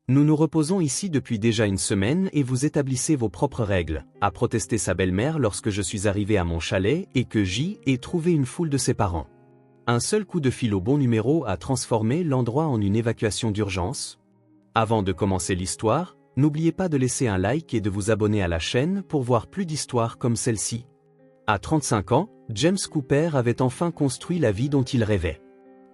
Nous nous reposons ici depuis déjà une semaine et vous établissez vos propres règles, a protesté sa belle-mère lorsque je suis arrivé à mon chalet et que j'y ai trouvé une foule de ses parents. Un seul coup de fil au bon numéro a transformé l'endroit en une évacuation d'urgence. Avant de commencer l'histoire, n'oubliez pas de laisser un like et de vous abonner à la chaîne pour voir plus d'histoires comme celle-ci. À 35 ans, James Cooper avait enfin construit la vie dont il rêvait.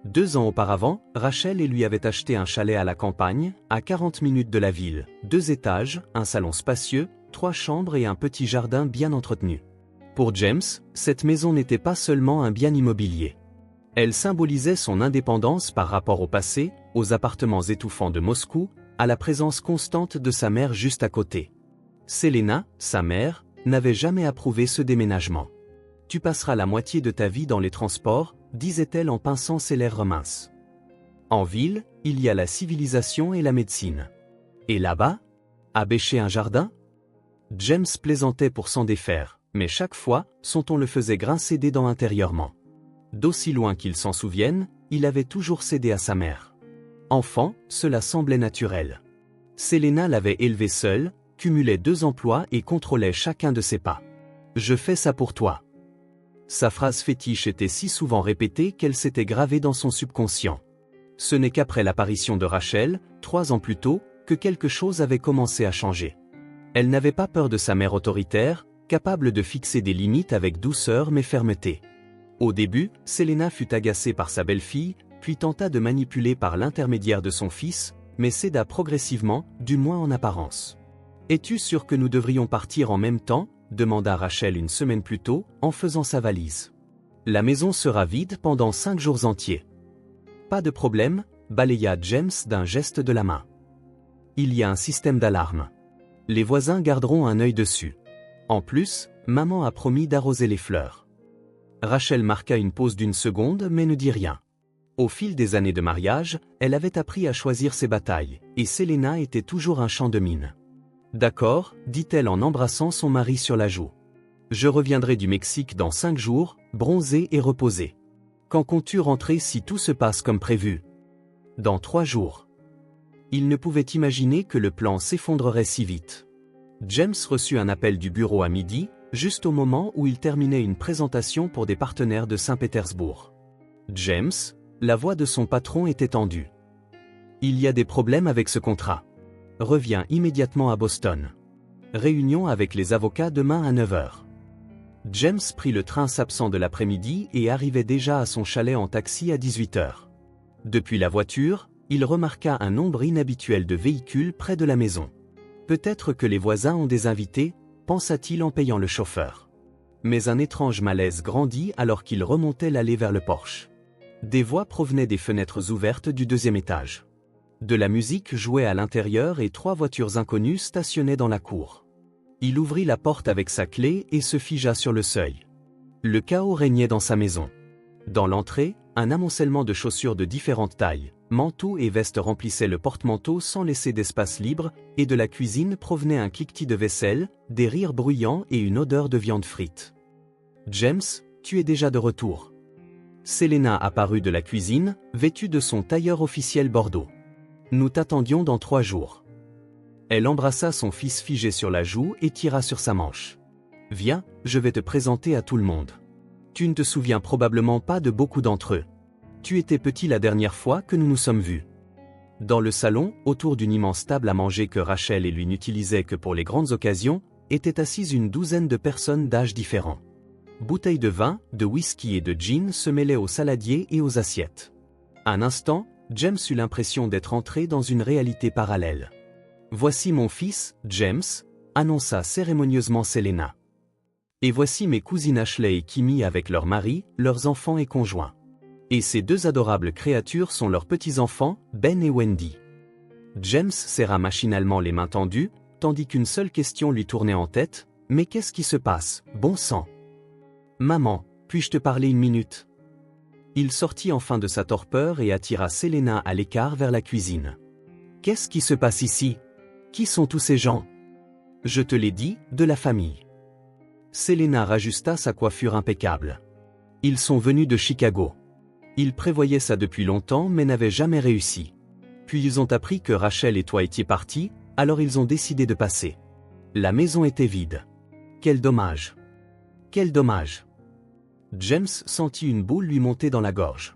2 ans auparavant, Rachel et lui avaient acheté un chalet à la campagne, à 40 minutes de la ville, 2 étages, un salon spacieux, 3 chambres et un petit jardin bien entretenu. Pour James, cette maison n'était pas seulement un bien immobilier. Elle symbolisait son indépendance par rapport au passé, aux appartements étouffants de Moscou, à la présence constante de sa mère juste à côté. Selena, sa mère, n'avait jamais approuvé ce déménagement. « Tu passeras la moitié de ta vie dans les transports », disait-elle en pinçant ses lèvres minces. En ville, il y a la civilisation et la médecine. Et là-bas, à bêcher un jardin? James plaisantait pour s'en défaire, mais chaque fois, son ton le faisait grincer des dents intérieurement. D'aussi loin qu'il s'en souvienne, il avait toujours cédé à sa mère. Enfant, cela semblait naturel. Selena l'avait élevé seule, cumulait 2 emplois et contrôlait chacun de ses pas. « Je fais ça pour toi. » Sa phrase fétiche était si souvent répétée qu'elle s'était gravée dans son subconscient. Ce n'est qu'après l'apparition de Rachel, 3 ans plus tôt, que quelque chose avait commencé à changer. Elle n'avait pas peur de sa mère autoritaire, capable de fixer des limites avec douceur mais fermeté. Au début, Selena fut agacée par sa belle-fille, puis tenta de manipuler par l'intermédiaire de son fils, mais céda progressivement, du moins en apparence. « Es-tu sûr que nous devrions partir en même temps ?» demanda Rachel une semaine plus tôt, en faisant sa valise. « La maison sera vide pendant 5 jours entiers. »« Pas de problème », balaya James d'un geste de la main. « Il y a un système d'alarme. Les voisins garderont un œil dessus. En plus, maman a promis d'arroser les fleurs. » Rachel marqua une pause d'1 seconde mais ne dit rien. Au fil des années de mariage, elle avait appris à choisir ses batailles, et Selena était toujours un champ de mine. « D'accord, » dit-elle en embrassant son mari sur la joue. « Je reviendrai du Mexique dans 5 jours, bronzée et reposée. Quand comptes-tu rentrer si tout se passe comme prévu ? » « Dans 3 jours. » Il ne pouvait imaginer que le plan s'effondrerait si vite. James reçut un appel du bureau à midi, juste au moment où il terminait une présentation pour des partenaires de Saint-Pétersbourg. James, la voix de son patron était tendue. « Il y a des problèmes avec ce contrat. Reviens immédiatement à Boston. Réunion avec les avocats demain à 9 h. » James prit le train s'absent de l'après-midi et arrivait déjà à son chalet en taxi à 18 h. Depuis la voiture, il remarqua un nombre inhabituel de véhicules près de la maison. Peut-être que les voisins ont des invités, pensa-t-il en payant le chauffeur. Mais un étrange malaise grandit alors qu'il remontait l'allée vers le porche. Des voix provenaient des fenêtres ouvertes du 2e étage. De la musique jouait à l'intérieur et 3 voitures inconnues stationnaient dans la cour. Il ouvrit la porte avec sa clé et se figea sur le seuil. Le chaos régnait dans sa maison. Dans l'entrée, un amoncellement de chaussures de différentes tailles, manteaux et vestes remplissaient le porte-manteau sans laisser d'espace libre, et de la cuisine provenait un cliquetis de vaisselle, des rires bruyants et une odeur de viande frite. « James, tu es déjà de retour. » Selena apparut de la cuisine, vêtue de son tailleur officiel bordeaux. « Nous t'attendions dans 3 jours. » Elle embrassa son fils figé sur la joue et tira sur sa manche. « Viens, je vais te présenter à tout le monde. Tu ne te souviens probablement pas de beaucoup d'entre eux. Tu étais petit la dernière fois que nous nous sommes vus. » Dans le salon, autour d'une immense table à manger que Rachel et lui n'utilisaient que pour les grandes occasions, étaient assises une douzaine de personnes d'âges différents. Bouteilles de vin, de whisky et de gin se mêlaient aux saladiers et aux assiettes. Un instant, James eut l'impression d'être entré dans une réalité parallèle. « Voici mon fils, James », annonça cérémonieusement Selena. « Et voici mes cousines Ashley et Kimmy avec leurs maris, leurs enfants et conjoints. Et ces 2 adorables créatures sont leurs petits-enfants, Ben et Wendy. » James serra machinalement les mains tendues, tandis qu'une seule question lui tournait en tête. « Mais qu'est-ce qui se passe, bon sang ? » « Maman, puis-je te parler 1 minute ?» Il sortit enfin de sa torpeur et attira Selena à l'écart vers la cuisine. « Qu'est-ce qui se passe ici ? Qui sont tous ces gens ? » « Je te l'ai dit, de la famille. » Selena rajusta sa coiffure impeccable. « Ils sont venus de Chicago. Ils prévoyaient ça depuis longtemps mais n'avaient jamais réussi. Puis ils ont appris que Rachel et toi étiez partis, alors ils ont décidé de passer. La maison était vide. Quel dommage. Quel dommage. James sentit une boule lui monter dans la gorge.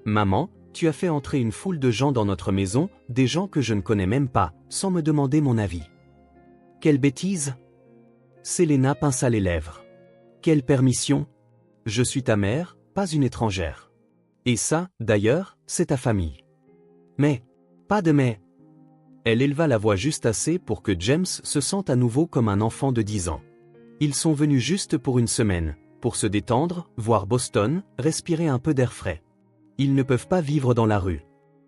Maman, tu as fait entrer une foule de gens dans notre maison, des gens que je ne connais même pas, sans me demander mon avis. Quelle bêtise. Selena pinça les lèvres. Quelle permission. Je suis ta mère, pas une étrangère. Et ça, d'ailleurs, c'est ta famille. Mais, pas de mais. Elle éleva la voix juste assez pour que James se sente à nouveau comme un enfant de 10 ans. Ils sont venus juste pour une semaine, pour se détendre, voir Boston, respirer un peu d'air frais. Ils ne peuvent pas vivre dans la rue.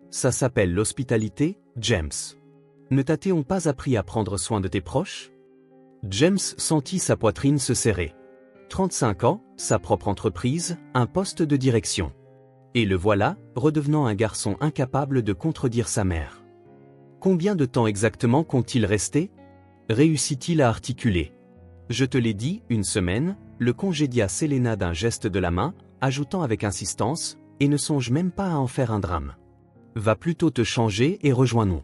Ça s'appelle l'hospitalité, James. Ne t'as-t-on pas appris à prendre soin de tes proches? James sentit sa poitrine se serrer. 35 ans, sa propre entreprise, un poste de direction. Et le voilà, redevenant un garçon incapable de contredire sa mère. Combien de temps exactement compte-t-il rester? Réussit-il à articuler? Je te l'ai dit, une semaine, le congédia Selena d'un geste de la main, ajoutant avec insistance, et ne songe même pas à en faire un drame. Va plutôt te changer et rejoins-nous.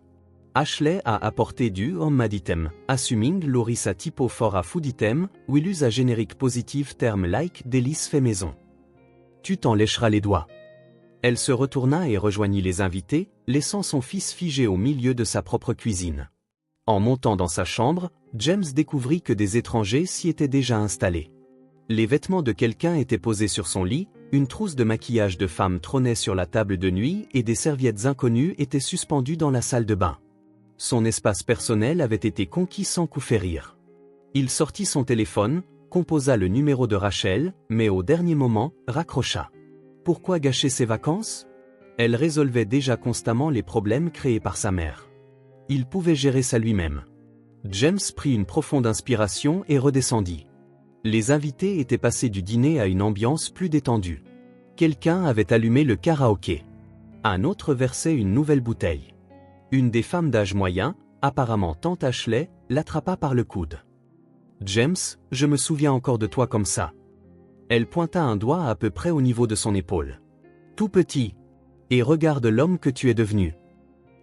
Ashley a apporté du homme-maditem, assuming Loris a typo for a fooditem, will use a générique positive terme like délice fait maison. Tu t'en lécheras les doigts. Elle se retourna et rejoignit les invités, laissant son fils figé au milieu de sa propre cuisine. En montant dans sa chambre, James découvrit que des étrangers s'y étaient déjà installés. Les vêtements de quelqu'un étaient posés sur son lit, une trousse de maquillage de femme trônait sur la table de nuit et des serviettes inconnues étaient suspendues dans la salle de bain. Son espace personnel avait été conquis sans coup férir. Il sortit son téléphone, composa le numéro de Rachel, mais au dernier moment, raccrocha. Pourquoi gâcher ses vacances? Elle résolvait déjà constamment les problèmes créés par sa mère. Il pouvait gérer ça lui-même. James prit une profonde inspiration et redescendit. Les invités étaient passés du dîner à une ambiance plus détendue. Quelqu'un avait allumé le karaoké. Un autre versait une nouvelle bouteille. Une des femmes d'âge moyen, apparemment tante Ashley, l'attrapa par le coude. « James, je me souviens encore de toi comme ça. » Elle pointa un doigt à peu près au niveau de son épaule. « Tout petit. Et regarde l'homme que tu es devenu. »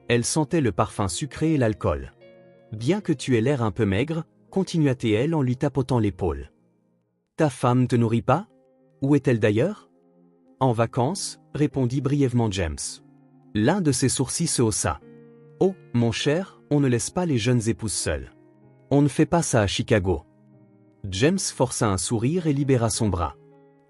Elle sentait le parfum sucré et l'alcool. « Bien que tu aies l'air un peu maigre, continua-t-elle en lui tapotant l'épaule. « Ta femme te nourrit pas? Où est-elle d'ailleurs? » « En vacances, répondit brièvement James. L'un de ses sourcils se haussa. « Oh, mon cher, on ne laisse pas les jeunes épouses seules. On ne fait pas ça à Chicago. » James força un sourire et libéra son bras.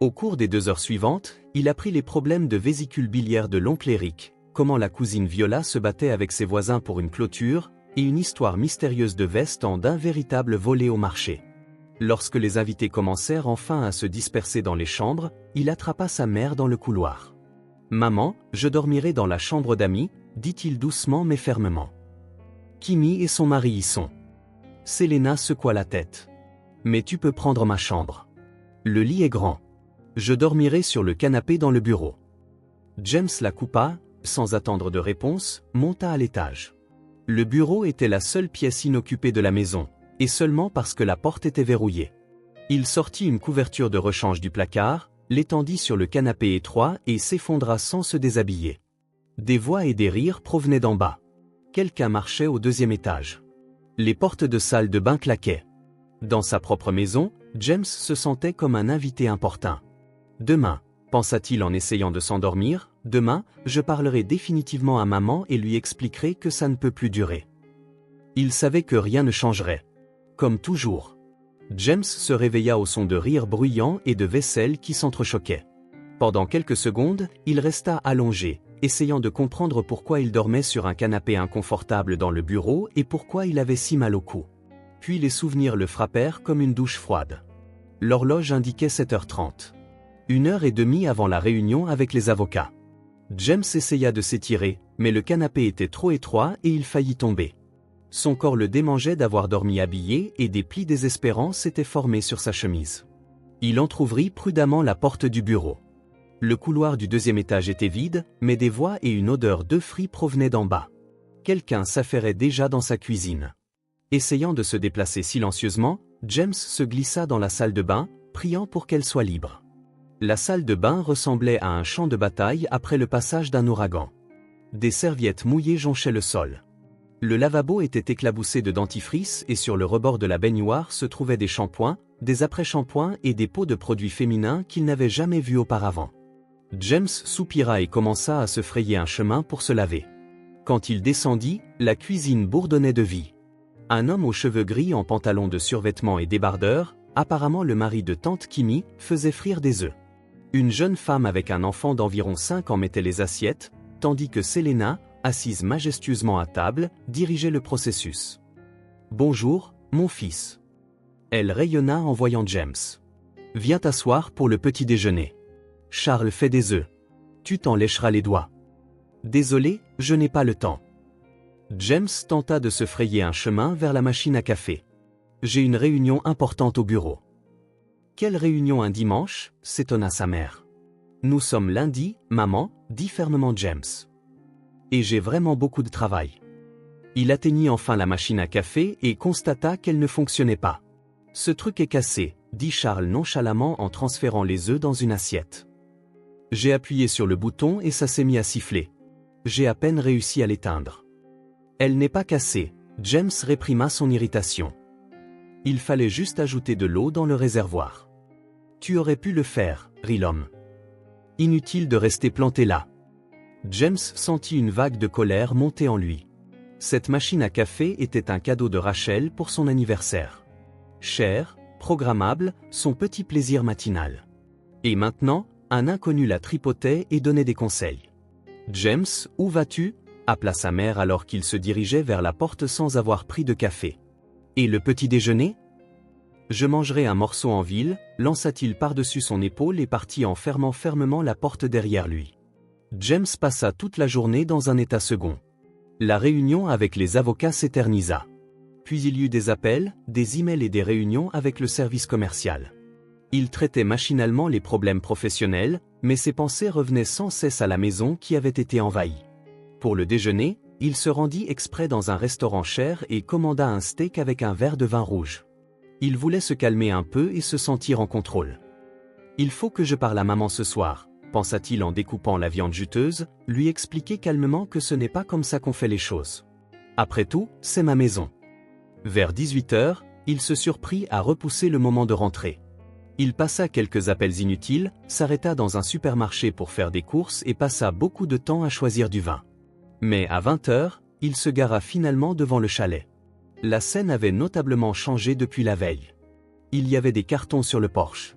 Au cours des 2 heures suivantes, il apprit les problèmes de vésicule biliaire de l'oncle Eric, comment la cousine Viola se battait avec ses voisins pour une clôture, et une histoire mystérieuse de veste en d'un véritable volet au marché. Lorsque les invités commencèrent enfin à se disperser dans les chambres, il attrapa sa mère dans le couloir. « Maman, je dormirai dans la chambre d'amis, dit-il doucement mais fermement. Kimi et son mari y sont. » Selena secoua la tête. « Mais tu peux prendre ma chambre. Le lit est grand. Je dormirai sur le canapé dans le bureau. » James la coupa, sans attendre de réponse, monta à l'étage. Le bureau était la seule pièce inoccupée de la maison, et seulement parce que la porte était verrouillée. Il sortit une couverture de rechange du placard, l'étendit sur le canapé étroit et s'effondra sans se déshabiller. Des voix et des rires provenaient d'en bas. Quelqu'un marchait au 2e étage. Les portes de salle de bain claquaient. Dans sa propre maison, James se sentait comme un invité importun. « Demain, pensa-t-il en essayant de s'endormir, demain, je parlerai définitivement à maman et lui expliquerai que ça ne peut plus durer. » Il savait que rien ne changerait. Comme toujours. James se réveilla au son de rires bruyants et de vaisselle qui s'entrechoquaient. Pendant quelques secondes, il resta allongé, essayant de comprendre pourquoi il dormait sur un canapé inconfortable dans le bureau et pourquoi il avait si mal au cou. Puis les souvenirs le frappèrent comme une douche froide. L'horloge indiquait 7h30. 1h30 avant la réunion avec les avocats. James essaya de s'étirer, mais le canapé était trop étroit et il faillit tomber. Son corps le démangeait d'avoir dormi habillé et des plis désespérants s'étaient formés sur sa chemise. Il entr'ouvrit prudemment la porte du bureau. Le couloir du 2e étage était vide, mais des voix et une odeur d'œufs frits provenaient d'en bas. Quelqu'un s'affairait déjà dans sa cuisine. Essayant de se déplacer silencieusement, James se glissa dans la salle de bain, priant pour qu'elle soit libre. La salle de bain ressemblait à un champ de bataille après le passage d'un ouragan. Des serviettes mouillées jonchaient le sol. Le lavabo était éclaboussé de dentifrice et sur le rebord de la baignoire se trouvaient des shampoings, des après-shampoings et des pots de produits féminins qu'il n'avait jamais vus auparavant. James soupira et commença à se frayer un chemin pour se laver. Quand il descendit, la cuisine bourdonnait de vie. Un homme aux cheveux gris en pantalon de survêtement et débardeur, apparemment le mari de tante Kimi, faisait frire des œufs. Une jeune femme avec un enfant d'environ 5 ans mettait les assiettes, tandis que Selena, assise majestueusement à table, dirigeait le processus. « Bonjour, mon fils. » Elle rayonna en voyant James. « Viens t'asseoir pour le petit déjeuner. Charles fait des œufs. Tu t'en lécheras les doigts. » « Désolé, je n'ai pas le temps. » James tenta de se frayer un chemin vers la machine à café. « J'ai une réunion importante au bureau. »« Quelle réunion un dimanche ?» s'étonna sa mère. « Nous sommes lundi, maman, » dit fermement James. « Et j'ai vraiment beaucoup de travail. » Il atteignit enfin la machine à café et constata qu'elle ne fonctionnait pas. « Ce truc est cassé, » dit Charles nonchalamment en transférant les œufs dans une assiette. « J'ai appuyé sur le bouton et ça s'est mis à siffler. J'ai à peine réussi à l'éteindre. » « Elle n'est pas cassée, » James réprima son irritation. « Il fallait juste ajouter de l'eau dans le réservoir. »« Tu aurais pu le faire, » rit l'homme. « Inutile de rester planté là. » James sentit une vague de colère monter en lui. Cette machine à café était un cadeau de Rachel pour son anniversaire. Cher, programmable, son petit plaisir matinal. Et maintenant, un inconnu la tripotait et donnait des conseils. « James, où vas-tu » appela sa mère alors qu'il se dirigeait vers la porte sans avoir pris de café. « Et le petit déjeuner ?»« Je mangerai un morceau en ville » lança-t-il par-dessus son épaule et partit en fermant fermement la porte derrière lui. James passa toute la journée dans un état second. La réunion avec les avocats s'éternisa. Puis il y eut des appels, des emails et des réunions avec le service commercial. Il traitait machinalement les problèmes professionnels, mais ses pensées revenaient sans cesse à la maison qui avait été envahie. Pour le déjeuner, il se rendit exprès dans un restaurant cher et commanda un steak avec un verre de vin rouge. Il voulait se calmer un peu et se sentir en contrôle. « Il faut que je parle à maman ce soir », pensa-t-il en découpant la viande juteuse, lui expliquer calmement que ce n'est pas comme ça qu'on fait les choses. Après tout, c'est ma maison. Vers 18h, il se surprit à repousser le moment de rentrer. Il passa quelques appels inutiles, s'arrêta dans un supermarché pour faire des courses et passa beaucoup de temps à choisir du vin. Mais à 20h, il se gara finalement devant le chalet. La scène avait notablement changé depuis la veille. Il y avait des cartons sur le porche.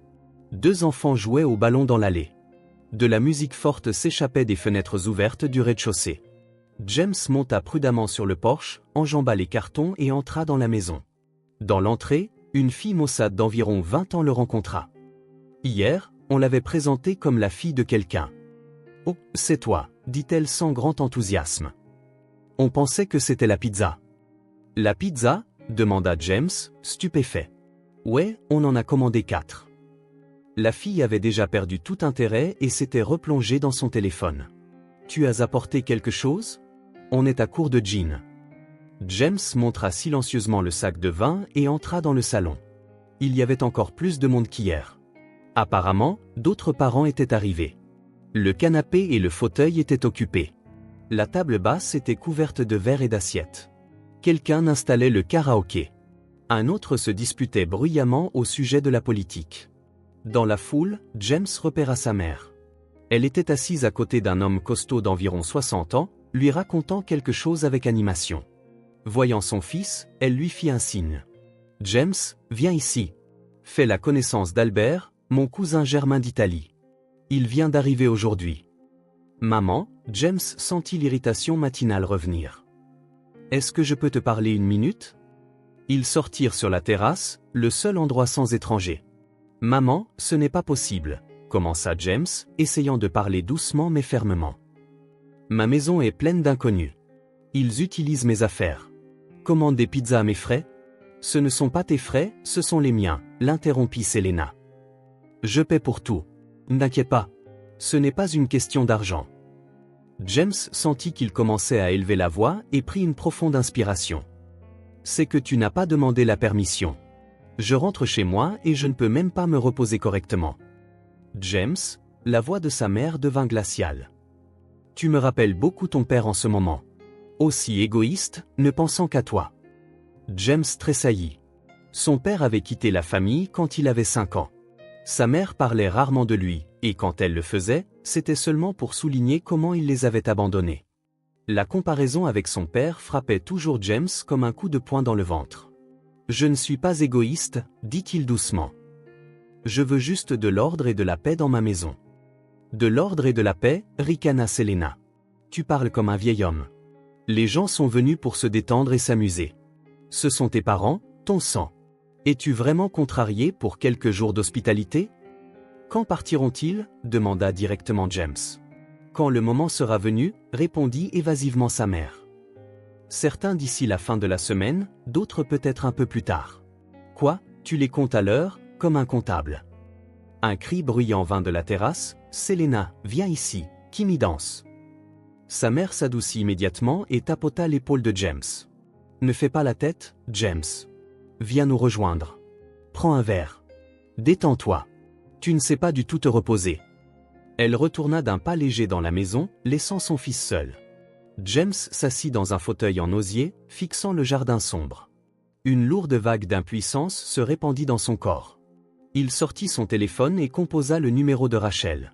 2 enfants jouaient au ballon dans l'allée. De la musique forte s'échappait des fenêtres ouvertes du rez-de-chaussée. James monta prudemment sur le porche, enjamba les cartons et entra dans la maison. Dans l'entrée, une fille maussade d'environ 20 ans le rencontra. Hier, on l'avait présentée comme la fille de quelqu'un. « Oh, c'est toi », dit-elle sans grand enthousiasme. « On pensait que c'était la pizza. »« La pizza ?» demanda James, stupéfait. « Ouais, on en a commandé 4. » La fille avait déjà perdu tout intérêt et s'était replongée dans son téléphone. « Tu as apporté quelque chose ? On est à court de gin. » James montra silencieusement le sac de vin et entra dans le salon. Il y avait encore plus de monde qu'hier. Apparemment, d'autres parents étaient arrivés. Le canapé et le fauteuil étaient occupés. La table basse était couverte de verres et d'assiettes. Quelqu'un installait le karaoké. Un autre se disputait bruyamment au sujet de la politique. Dans la foule, James repéra sa mère. Elle était assise à côté d'un homme costaud d'environ 60 ans, lui racontant quelque chose avec animation. Voyant son fils, elle lui fit un signe. « James, viens ici. Fais la connaissance d'Albert, mon cousin germain d'Italie. Il vient d'arriver aujourd'hui. » Maman, James sentit l'irritation matinale revenir. « Est-ce que je peux te parler une minute ?» Ils sortirent sur la terrasse, le seul endroit sans étrangers. « Maman, ce n'est pas possible, » commença James, essayant de parler doucement mais fermement. « Ma maison est pleine d'inconnus. Ils utilisent mes affaires. Commande des pizzas à mes frais ? Ce ne sont pas tes frais, ce sont les miens, l'interrompit Selena. Je paie pour tout. N'inquiète pas. Ce n'est pas une question d'argent. James sentit qu'il commençait à élever la voix et prit une profonde inspiration. C'est que tu n'as pas demandé la permission. Je rentre chez moi et je ne peux même pas me reposer correctement. James, la voix de sa mère devint glaciale. Tu me rappelles beaucoup ton père en ce moment. Aussi égoïste, ne pensant qu'à toi. James tressaillit. Son père avait quitté la famille quand il avait 5 ans. Sa mère parlait rarement de lui, et quand elle le faisait, c'était seulement pour souligner comment il les avait abandonnés. La comparaison avec son père frappait toujours James comme un coup de poing dans le ventre. « Je ne suis pas égoïste », dit-il doucement. « Je veux juste de l'ordre et de la paix dans ma maison. » « De l'ordre et de la paix, ricana Selena. Tu parles comme un vieil homme. Les gens sont venus pour se détendre et s'amuser. Ce sont tes parents, ton sang. Es-tu vraiment contrarié pour quelques jours d'hospitalité? Quand partiront-ils? Demanda directement James. Quand le moment sera venu, répondit évasivement sa mère. Certains d'ici la fin de la semaine, d'autres peut-être un peu plus tard. Quoi, tu les comptes à l'heure, comme un comptable? Un cri bruyant vint de la terrasse. Selena, viens ici, Kimi danse. Sa mère s'adoucit immédiatement et tapota l'épaule de James. Ne fais pas la tête, James. Viens nous rejoindre. Prends un verre. Détends-toi. Tu ne sais pas du tout te reposer. Elle retourna d'un pas léger dans la maison, laissant son fils seul. James s'assit dans un fauteuil en osier, fixant le jardin sombre. Une lourde vague d'impuissance se répandit dans son corps. Il sortit son téléphone et composa le numéro de Rachel.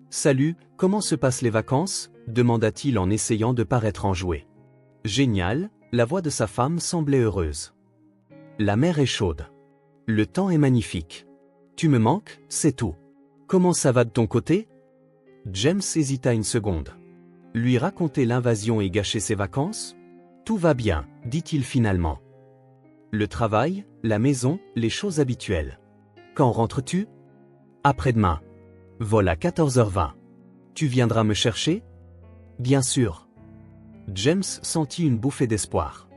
« Salut, comment se passent les vacances ?» demanda-t-il en essayant de paraître enjoué. « Génial », la voix de sa femme semblait heureuse. « La mer est chaude. Le temps est magnifique. Tu me manques, c'est tout. Comment ça va de ton côté ?» James hésita une seconde. Lui raconter l'invasion et gâcher ses vacances? « Tout va bien, dit-il finalement. Le travail, la maison, les choses habituelles. Quand rentres-tu? Après-demain. Vol à 14h20. Tu viendras me chercher? Bien sûr. James sentit une bouffée d'espoir.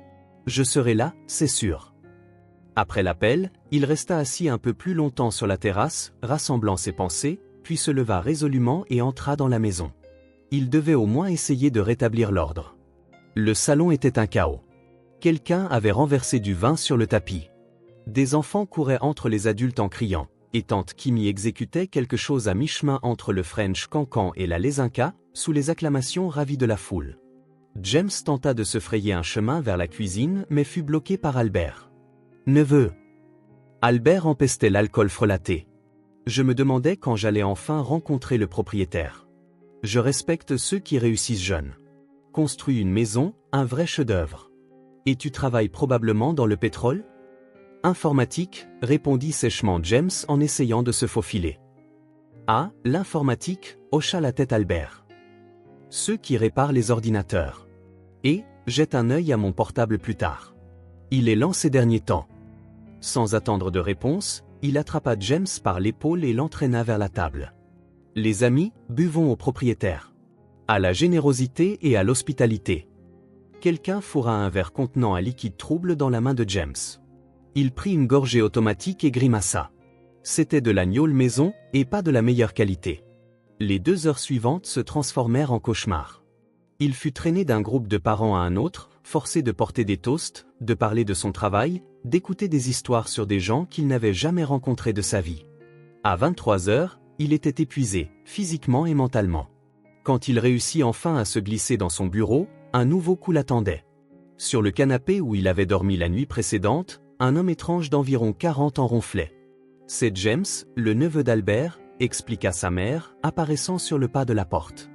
Je serai là, c'est sûr. Après l'appel, il resta assis un peu plus longtemps sur la terrasse, rassemblant ses pensées, puis se leva résolument et entra dans la maison. Il devait au moins essayer de rétablir l'ordre. Le salon était un chaos. Quelqu'un avait renversé du vin sur le tapis. Des enfants couraient entre les adultes en criant, et tante Kimi exécutait quelque chose à mi-chemin entre le French cancan et la lesinka, sous les acclamations ravies de la foule. James tenta de se frayer un chemin vers la cuisine mais fut bloqué par Albert. « Neveu !» Albert empestait l'alcool frelaté. Je me demandais quand j'allais enfin rencontrer le propriétaire. Je respecte ceux qui réussissent jeunes. Construis une maison, un vrai chef-d'œuvre. Et tu travailles probablement dans le pétrole? Informatique, répondit sèchement James en essayant de se faufiler. Ah, l'informatique, hocha la tête Albert. Ceux qui réparent les ordinateurs. Et, jette un œil à mon portable plus tard. Il est lent ces derniers temps. Sans attendre de réponse, il attrapa James par l'épaule et l'entraîna vers la table. Les amis, buvons au propriétaire. À la générosité et à l'hospitalité. Quelqu'un fourra un verre contenant un liquide trouble dans la main de James. Il prit une gorgée automatique et grimaça. C'était de la gnôle maison, et pas de la meilleure qualité. Les 2 heures suivantes se transformèrent en cauchemar. Il fut traîné d'un groupe de parents à un autre, forcé de porter des toasts, de parler de son travail, d'écouter des histoires sur des gens qu'il n'avait jamais rencontrés de sa vie. À 23 heures, il était épuisé, physiquement et mentalement. Quand il réussit enfin à se glisser dans son bureau, un nouveau coup l'attendait. Sur le canapé où il avait dormi la nuit précédente, un homme étrange d'environ 40 ans ronflait. « C'est James, le neveu d'Albert », expliqua sa mère, apparaissant sur le pas de la porte.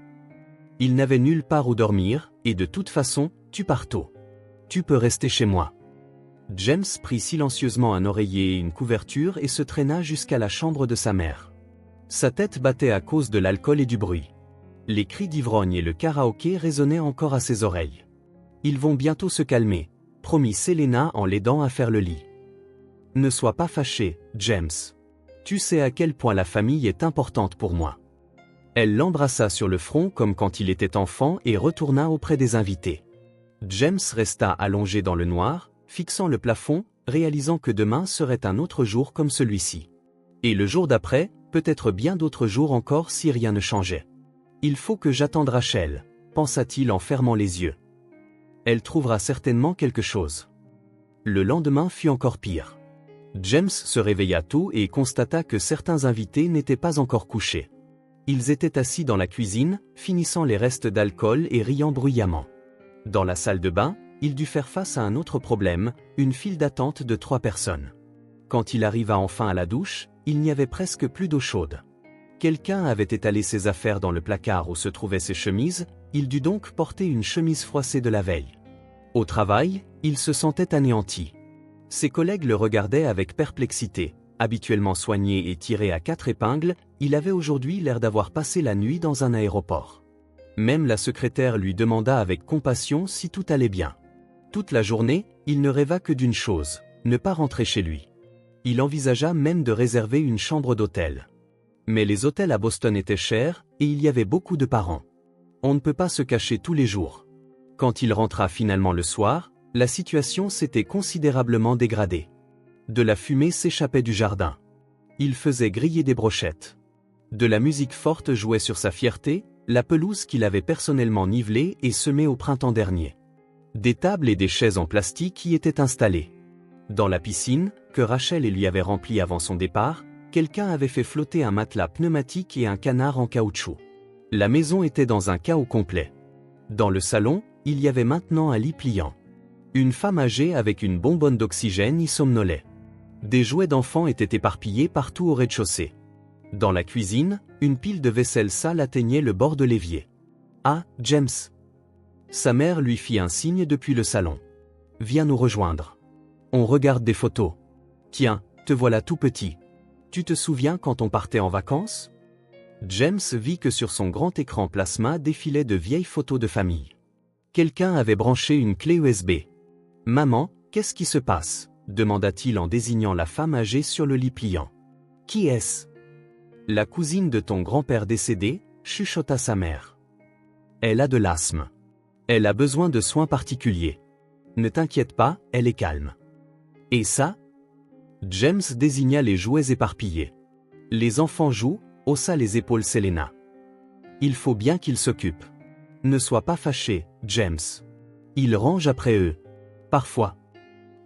Il n'avait nulle part où dormir, et de toute façon, tu pars tôt. Tu peux rester chez moi. James prit silencieusement un oreiller et une couverture et se traîna jusqu'à la chambre de sa mère. Sa tête battait à cause de l'alcool et du bruit. Les cris d'ivrogne et le karaoké résonnaient encore à ses oreilles. Ils vont bientôt se calmer, promit Selena en l'aidant à faire le lit. Ne sois pas fâché, James. Tu sais à quel point la famille est importante pour moi. Elle l'embrassa sur le front comme quand il était enfant et retourna auprès des invités. James resta allongé dans le noir, fixant le plafond, réalisant que demain serait un autre jour comme celui-ci. Et le jour d'après, peut-être bien d'autres jours encore si rien ne changeait. Il faut que j'attende Rachel, pensa-t-il en fermant les yeux. Elle trouvera certainement quelque chose. Le lendemain fut encore pire. James se réveilla tôt et constata que certains invités n'étaient pas encore couchés. Ils étaient assis dans la cuisine, finissant les restes d'alcool et riant bruyamment. Dans la salle de bain, il dut faire face à un autre problème, une file d'attente de 3 personnes. Quand il arriva enfin à la douche, il n'y avait presque plus d'eau chaude. Quelqu'un avait étalé ses affaires dans le placard où se trouvaient ses chemises, il dut donc porter une chemise froissée de la veille. Au travail, il se sentait anéanti. Ses collègues le regardaient avec perplexité. Habituellement soigné et tiré à 4 épingles, il avait aujourd'hui l'air d'avoir passé la nuit dans un aéroport. Même la secrétaire lui demanda avec compassion si tout allait bien. Toute la journée, il ne rêva que d'une chose, ne pas rentrer chez lui. Il envisagea même de réserver une chambre d'hôtel. Mais les hôtels à Boston étaient chers, et il y avait beaucoup de parents. On ne peut pas se cacher tous les jours. Quand il rentra finalement le soir, la situation s'était considérablement dégradée. De la fumée s'échappait du jardin. Il faisait griller des brochettes. De la musique forte jouait sur sa fierté, la pelouse qu'il avait personnellement nivelée et semée au printemps dernier. Des tables et des chaises en plastique y étaient installées. Dans la piscine, que Rachel lui avait remplie avant son départ, quelqu'un avait fait flotter un matelas pneumatique et un canard en caoutchouc. La maison était dans un chaos complet. Dans le salon, il y avait maintenant un lit pliant. Une femme âgée avec une bonbonne d'oxygène y somnolait. Des jouets d'enfants étaient éparpillés partout au rez-de-chaussée. Dans la cuisine, une pile de vaisselle sale atteignait le bord de l'évier. « Ah, James !» Sa mère lui fit un signe depuis le salon. « Viens nous rejoindre. On regarde des photos. Tiens, te voilà tout petit. Tu te souviens quand on partait en vacances ?» James vit que sur son grand écran plasma défilaient de vieilles photos de famille. Quelqu'un avait branché une clé USB. « Maman, qu'est-ce qui se passe ?» demanda-t-il en désignant la femme âgée sur le lit pliant. « Qui est-ce » ? « La cousine de ton grand-père décédé, » chuchota sa mère. « Elle a de l'asthme. Elle a besoin de soins particuliers. Ne t'inquiète pas, elle est calme. »« Et ça ?» James désigna les jouets éparpillés. « Les enfants jouent » haussa les épaules Selena. « Il faut bien qu'ils s'occupent. Ne sois pas fâché, James. Ils rangent après eux. Parfois. »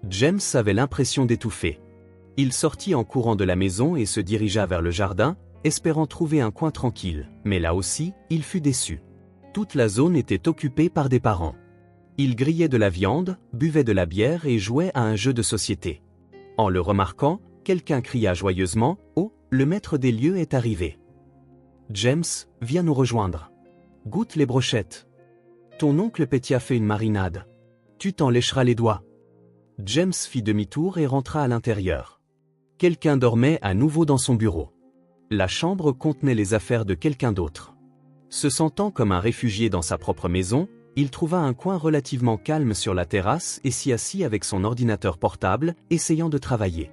James avait l'impression d'étouffer. Il sortit en courant de la maison et se dirigea vers le jardin, espérant trouver un coin tranquille, mais là aussi, il fut déçu. Toute la zone était occupée par des parents. Ils grillaient de la viande, buvaient de la bière et jouaient à un jeu de société. En le remarquant, quelqu'un cria joyeusement « Oh, le maître des lieux est arrivé. James, viens nous rejoindre. Goûte les brochettes. Ton oncle Petya fait une marinade. Tu t'en lécheras les doigts. » James fit demi-tour et rentra à l'intérieur. Quelqu'un dormait à nouveau dans son bureau. La chambre contenait les affaires de quelqu'un d'autre. Se sentant comme un réfugié dans sa propre maison, il trouva un coin relativement calme sur la terrasse et s'y assit avec son ordinateur portable, essayant de travailler.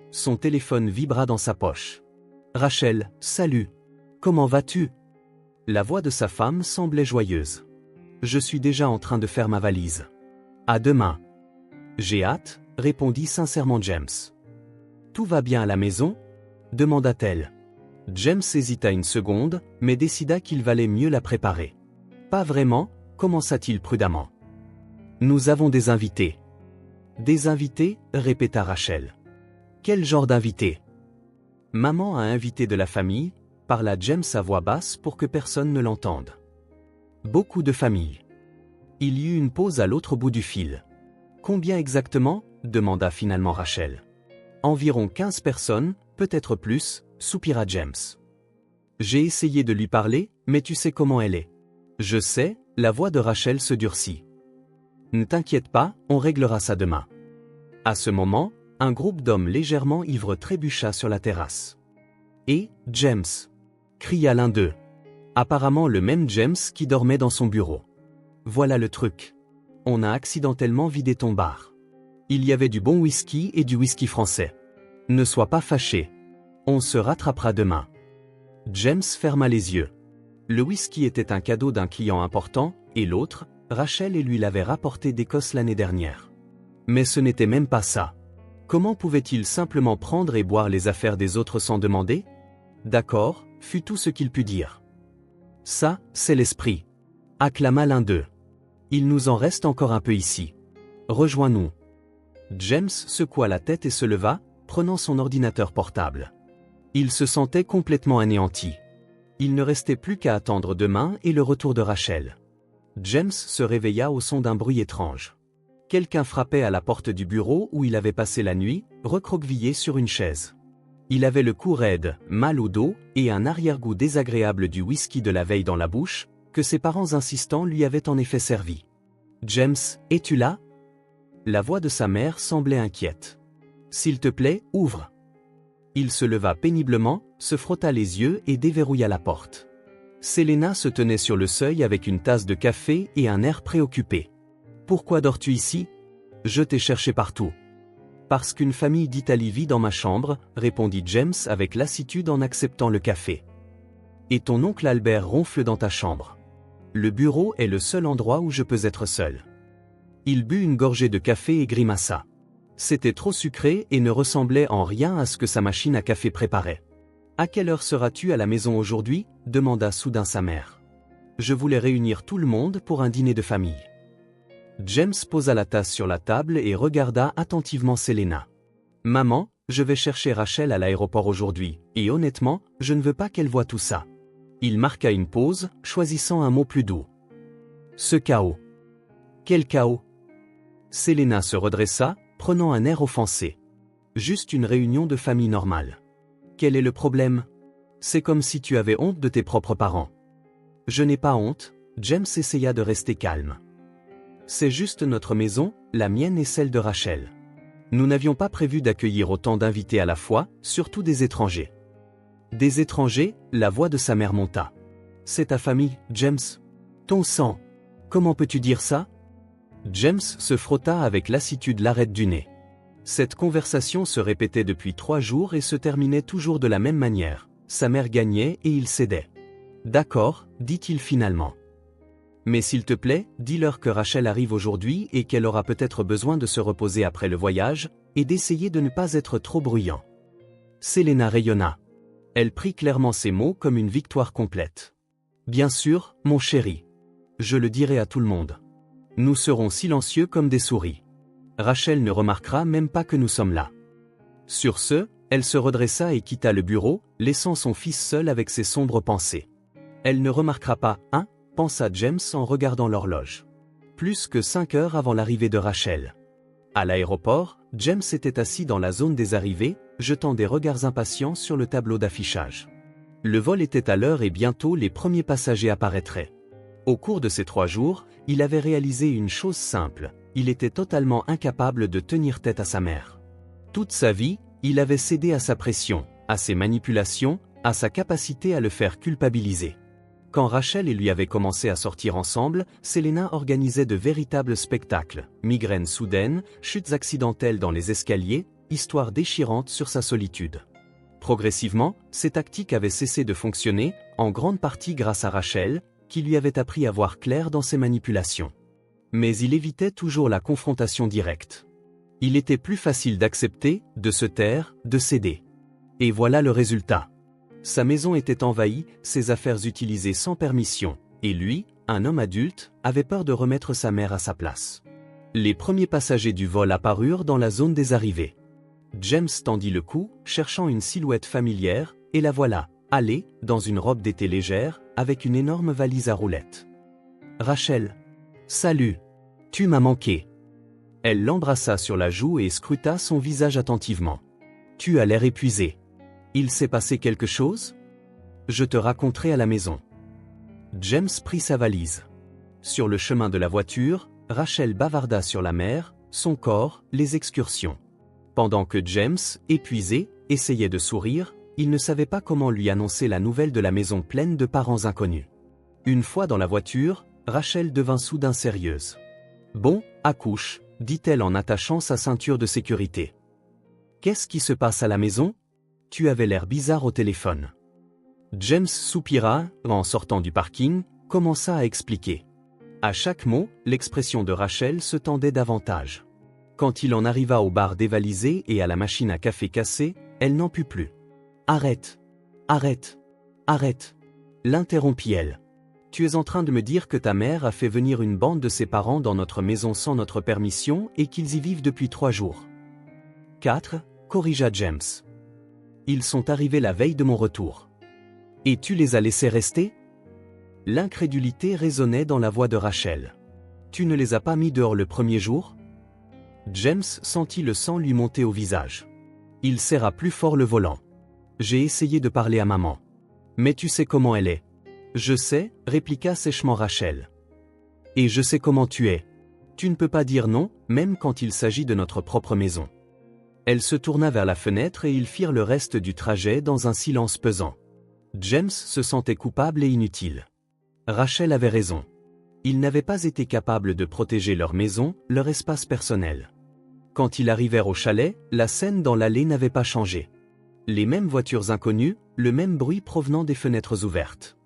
Son téléphone vibra dans sa poche. « Rachel, salut. Comment vas-tu » La voix de sa femme semblait joyeuse. « Je suis déjà en train de faire ma valise. À demain. »« J'ai hâte, » répondit sincèrement James. « Tout va bien à la maison » demanda-t-elle. James hésita une seconde, mais décida qu'il valait mieux la préparer. « Pas vraiment » commença-t-il prudemment. « Nous avons des invités. »« Des invités » répéta Rachel. « Quel genre d'invités ?»« Maman a invité de la famille » parla James à voix basse pour que personne ne l'entende. « Beaucoup de familles. » Il y eut une pause à l'autre bout du fil. « Combien exactement » demanda finalement Rachel. « Environ 15 personnes, peut-être plus » soupira James. « J'ai essayé de lui parler, mais tu sais comment elle est. »« Je sais » la voix de Rachel se durcit. « Ne t'inquiète pas, on réglera ça demain. » À ce moment, un groupe d'hommes légèrement ivres trébucha sur la terrasse. « Et, James » cria l'un d'eux. Apparemment le même James qui dormait dans son bureau. « Voilà le truc. On a accidentellement vidé ton bar. Il y avait du bon whisky et du whisky français. Ne sois pas fâché. On se rattrapera demain. » James ferma les yeux. Le whisky était un cadeau d'un client important, et l'autre, Rachel lui l'avait rapporté d'Écosse l'année dernière. Mais ce n'était même pas ça. Comment pouvait-il simplement prendre et boire les affaires des autres sans demander ? D'accord, fut tout ce qu'il put dire. Ça, c'est l'esprit. Acclama l'un d'eux. Il nous en reste encore un peu ici. Rejoins-nous. James secoua la tête et se leva, prenant son ordinateur portable. Il se sentait complètement anéanti. Il ne restait plus qu'à attendre demain et le retour de Rachel. James se réveilla au son d'un bruit étrange. Quelqu'un frappait à la porte du bureau où il avait passé la nuit, recroquevillé sur une chaise. Il avait le cou raide, mal au dos, et un arrière-goût désagréable du whisky de la veille dans la bouche, que ses parents insistants lui avaient en effet servi. « James, es-tu là » La voix de sa mère semblait inquiète. « S'il te plaît, ouvre !» Il se leva péniblement, se frotta les yeux et déverrouilla la porte. Selena se tenait sur le seuil avec une tasse de café et un air préoccupé. « Pourquoi dors-tu ici ? Je t'ai cherché partout. » « Parce qu'une famille d'Italie vit dans ma chambre, » répondit James avec lassitude en acceptant le café. « Et ton oncle Albert ronfle dans ta chambre. Le bureau est le seul endroit où je peux être seul. » Il but une gorgée de café et grimaça. C'était trop sucré et ne ressemblait en rien à ce que sa machine à café préparait. « À quelle heure seras-tu à la maison aujourd'hui » demanda soudain sa mère. « Je voulais réunir tout le monde pour un dîner de famille. » James posa la tasse sur la table et regarda attentivement Selena. « Maman, je vais chercher Rachel à l'aéroport aujourd'hui, et honnêtement, je ne veux pas qu'elle voie tout ça. » Il marqua une pause, choisissant un mot plus doux. « Ce chaos. » « Quel chaos ?» Selena se redressa, prenant un air offensé. « Juste une réunion de famille normale. Quel est le problème ? C'est comme si tu avais honte de tes propres parents. » « Je n'ai pas honte. » James essaya de rester calme. « C'est juste notre maison, la mienne et celle de Rachel. Nous n'avions pas prévu d'accueillir autant d'invités à la fois, surtout des étrangers. » « Des étrangers ?» La voix de sa mère monta. « C'est ta famille, James. Ton sang. Comment peux-tu dire ça ?» James se frotta avec lassitude l'arête du nez. Cette conversation se répétait depuis 3 jours et se terminait toujours de la même manière. Sa mère gagnait et il cédait. « D'accord, » dit-il finalement. « Mais s'il te plaît, dis-leur que Rachel arrive aujourd'hui et qu'elle aura peut-être besoin de se reposer après le voyage, et d'essayer de ne pas être trop bruyant. » Selena rayonna. Elle prit clairement ces mots comme une victoire complète. « Bien sûr, mon chéri. Je le dirai à tout le monde. Nous serons silencieux comme des souris. Rachel ne remarquera même pas que nous sommes là. » Sur ce, elle se redressa et quitta le bureau, laissant son fils seul avec ses sombres pensées. « Elle ne remarquera pas, hein ?» pensa James en regardant l'horloge. Plus que 5 heures avant l'arrivée de Rachel. À l'aéroport, James était assis dans la zone des arrivées, jetant des regards impatients sur le tableau d'affichage. Le vol était à l'heure et bientôt les premiers passagers apparaîtraient. Au cours de ces 3 jours, il avait réalisé une chose simple, il était totalement incapable de tenir tête à sa mère. Toute sa vie, il avait cédé à sa pression, à ses manipulations, à sa capacité à le faire culpabiliser. Quand Rachel et lui avaient commencé à sortir ensemble, Selena organisait de véritables spectacles, migraines soudaines, chutes accidentelles dans les escaliers, histoires déchirantes sur sa solitude. Progressivement, ces tactiques avaient cessé de fonctionner, en grande partie grâce à Rachel, qui lui avait appris à voir clair dans ses manipulations. Mais il évitait toujours la confrontation directe. Il était plus facile d'accepter, de se taire, de céder. Et voilà le résultat. Sa maison était envahie, ses affaires utilisées sans permission, et lui, un homme adulte, avait peur de remettre sa mère à sa place. Les premiers passagers du vol apparurent dans la zone des arrivées. James tendit le cou, cherchant une silhouette familière, et la voilà, allée, dans une robe d'été légère, avec une énorme valise à roulettes. « Rachel. Salut. Tu m'as manqué. » Elle l'embrassa sur la joue et scruta son visage attentivement. « Tu as l'air épuisé. Il s'est passé quelque chose ? Je te raconterai à la maison. » James prit sa valise. Sur le chemin de la voiture, Rachel bavarda sur la mer, son corps, les excursions. Pendant que James, épuisé, essayait de sourire, il ne savait pas comment lui annoncer la nouvelle de la maison pleine de parents inconnus. Une fois dans la voiture, Rachel devint soudain sérieuse. « Bon, accouche », dit-elle en attachant sa ceinture de sécurité. « Qu'est-ce qui se passe à la maison ? Tu avais l'air bizarre au téléphone. » James soupira, en sortant du parking, commença à expliquer. À chaque mot, l'expression de Rachel se tendait davantage. Quand il en arriva au bar dévalisé et à la machine à café cassée, elle n'en put plus. « Arrête. Arrête. Arrête. » l'interrompit-elle. « Tu es en train de me dire que ta mère a fait venir une bande de ses parents dans notre maison sans notre permission et qu'ils y vivent depuis 3 jours. »« 4, corrigea James. Ils sont arrivés la veille de mon retour. » Et tu les as laissés rester? L'incrédulité résonnait dans la voix de Rachel. Tu ne les as pas mis dehors le premier jour? James sentit le sang lui monter au visage. Il serra plus fort le volant. J'ai essayé de parler à maman. Mais tu sais comment elle est. Je sais, répliqua sèchement Rachel. Et je sais comment tu es. Tu ne peux pas dire non, même quand il s'agit de notre propre maison. Elle se tourna vers la fenêtre et ils firent le reste du trajet dans un silence pesant. James se sentait coupable et inutile. Rachel avait raison. Ils n'avaient pas été capables de protéger leur maison, leur espace personnel. Quand ils arrivèrent au chalet, la scène dans l'allée n'avait pas changé. Les mêmes voitures inconnues, le même bruit provenant des fenêtres ouvertes.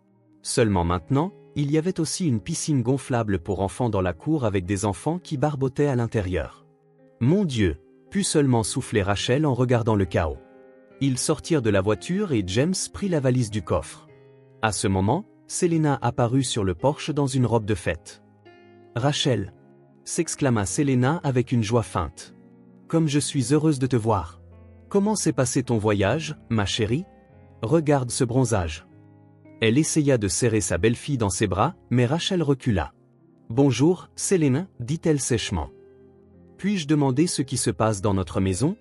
Seulement maintenant, il y avait aussi une piscine gonflable pour enfants dans la cour avec des enfants qui barbotaient à l'intérieur. Mon Dieu, put seulement souffler Rachel en regardant le chaos. Ils sortirent de la voiture et James prit la valise du coffre. À ce moment, Selena apparut sur le porche dans une robe de fête. « Rachel !» s'exclama Selena avec une joie feinte. « Comme je suis heureuse de te voir. Comment s'est passé ton voyage, ma chérie? Regarde ce bronzage. » Elle essaya de serrer sa belle-fille dans ses bras, mais Rachel recula. « Bonjour, Selena, dit-elle sèchement. Puis-je demander ce qui se passe dans notre maison?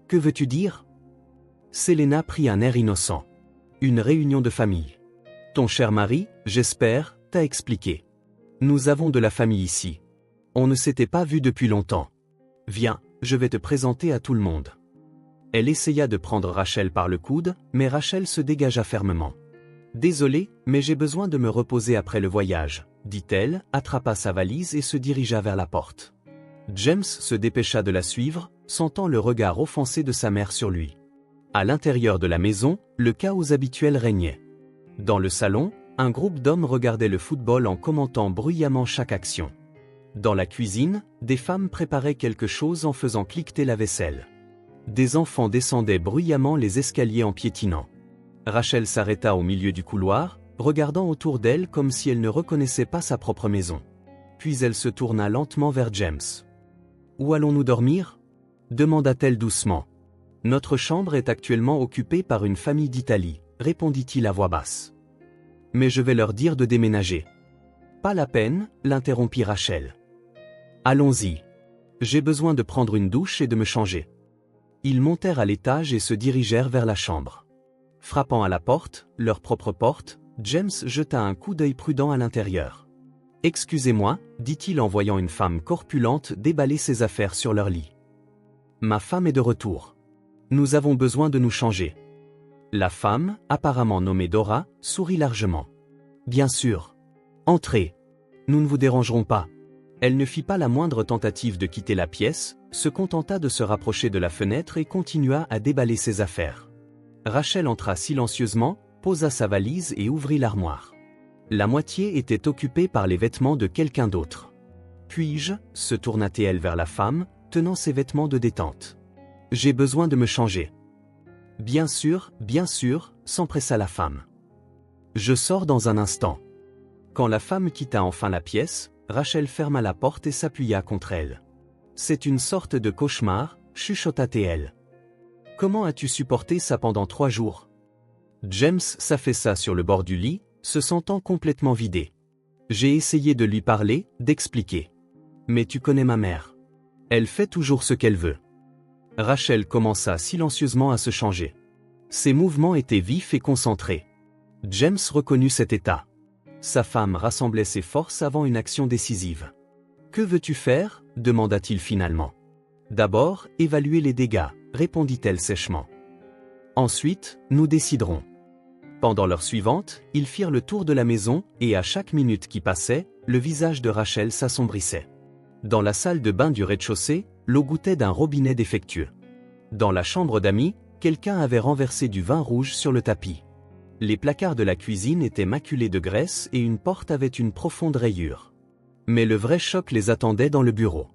Que veux-tu dire? » Selena prit un air innocent. « Une réunion de famille. Ton cher mari, j'espère, t'a expliqué. Nous avons de la famille ici. On ne s'était pas vu depuis longtemps. Viens, je vais te présenter à tout le monde. » Elle essaya de prendre Rachel par le coude, mais Rachel se dégagea fermement. « Désolée, mais j'ai besoin de me reposer après le voyage, » dit-elle, attrapa sa valise et se dirigea vers la porte. James se dépêcha de la suivre, sentant le regard offensé de sa mère sur lui. À l'intérieur de la maison, le chaos habituel régnait. Dans le salon, un groupe d'hommes regardait le football en commentant bruyamment chaque action. Dans la cuisine, des femmes préparaient quelque chose en faisant cliqueter la vaisselle. Des enfants descendaient bruyamment les escaliers en piétinant. Rachel s'arrêta au milieu du couloir, regardant autour d'elle comme si elle ne reconnaissait pas sa propre maison. Puis elle se tourna lentement vers James. « Où allons-nous dormir ?» demanda-t-elle doucement. « Notre chambre est actuellement occupée par une famille d'Italie, » répondit-il à voix basse. « Mais je vais leur dire de déménager. »« Pas la peine, » l'interrompit Rachel. « Allons-y. J'ai besoin de prendre une douche et de me changer. » Ils montèrent à l'étage et se dirigèrent vers la chambre. Frappant à la porte, leur propre porte, James jeta un coup d'œil prudent à l'intérieur. « Excusez-moi, » dit-il en voyant une femme corpulente déballer ses affaires sur leur lit. « Ma femme est de retour. Nous avons besoin de nous changer. » La femme, apparemment nommée Dora, sourit largement. « Bien sûr. Entrez. Nous ne vous dérangerons pas. » Elle ne fit pas la moindre tentative de quitter la pièce, se contenta de se rapprocher de la fenêtre et continua à déballer ses affaires. Rachel entra silencieusement, posa sa valise et ouvrit l'armoire. La moitié était occupée par les vêtements de quelqu'un d'autre. « Puis-je » se tourna-t-elle vers la femme, tenant ses vêtements de détente. « J'ai besoin de me changer. »« bien sûr, s'empressa la femme. « Je sors dans un instant. » Quand la femme quitta enfin la pièce, Rachel ferma la porte et s'appuya contre elle. « C'est une sorte de cauchemar, » chuchota-t-elle. « Comment as-tu supporté ça pendant 3 jours ?» James s'affaissa sur le bord du lit, se sentant complètement vidé. J'ai essayé de lui parler, d'expliquer. « Mais tu connais ma mère. Elle fait toujours ce qu'elle veut. » Rachel commença silencieusement à se changer. Ses mouvements étaient vifs et concentrés. James reconnut cet état. Sa femme rassemblait ses forces avant une action décisive. « Que veux-tu faire ?» demanda-t-il finalement. « D'abord, évaluer les dégâts, » répondit-elle sèchement. « Ensuite, nous déciderons. » Pendant l'heure suivante, ils firent le tour de la maison, et à chaque minute qui passait, le visage de Rachel s'assombrissait. Dans la salle de bain du rez-de-chaussée, l'eau goûtait d'un robinet défectueux. Dans la chambre d'amis, quelqu'un avait renversé du vin rouge sur le tapis. Les placards de la cuisine étaient maculés de graisse et une porte avait une profonde rayure. Mais le vrai choc les attendait dans le bureau.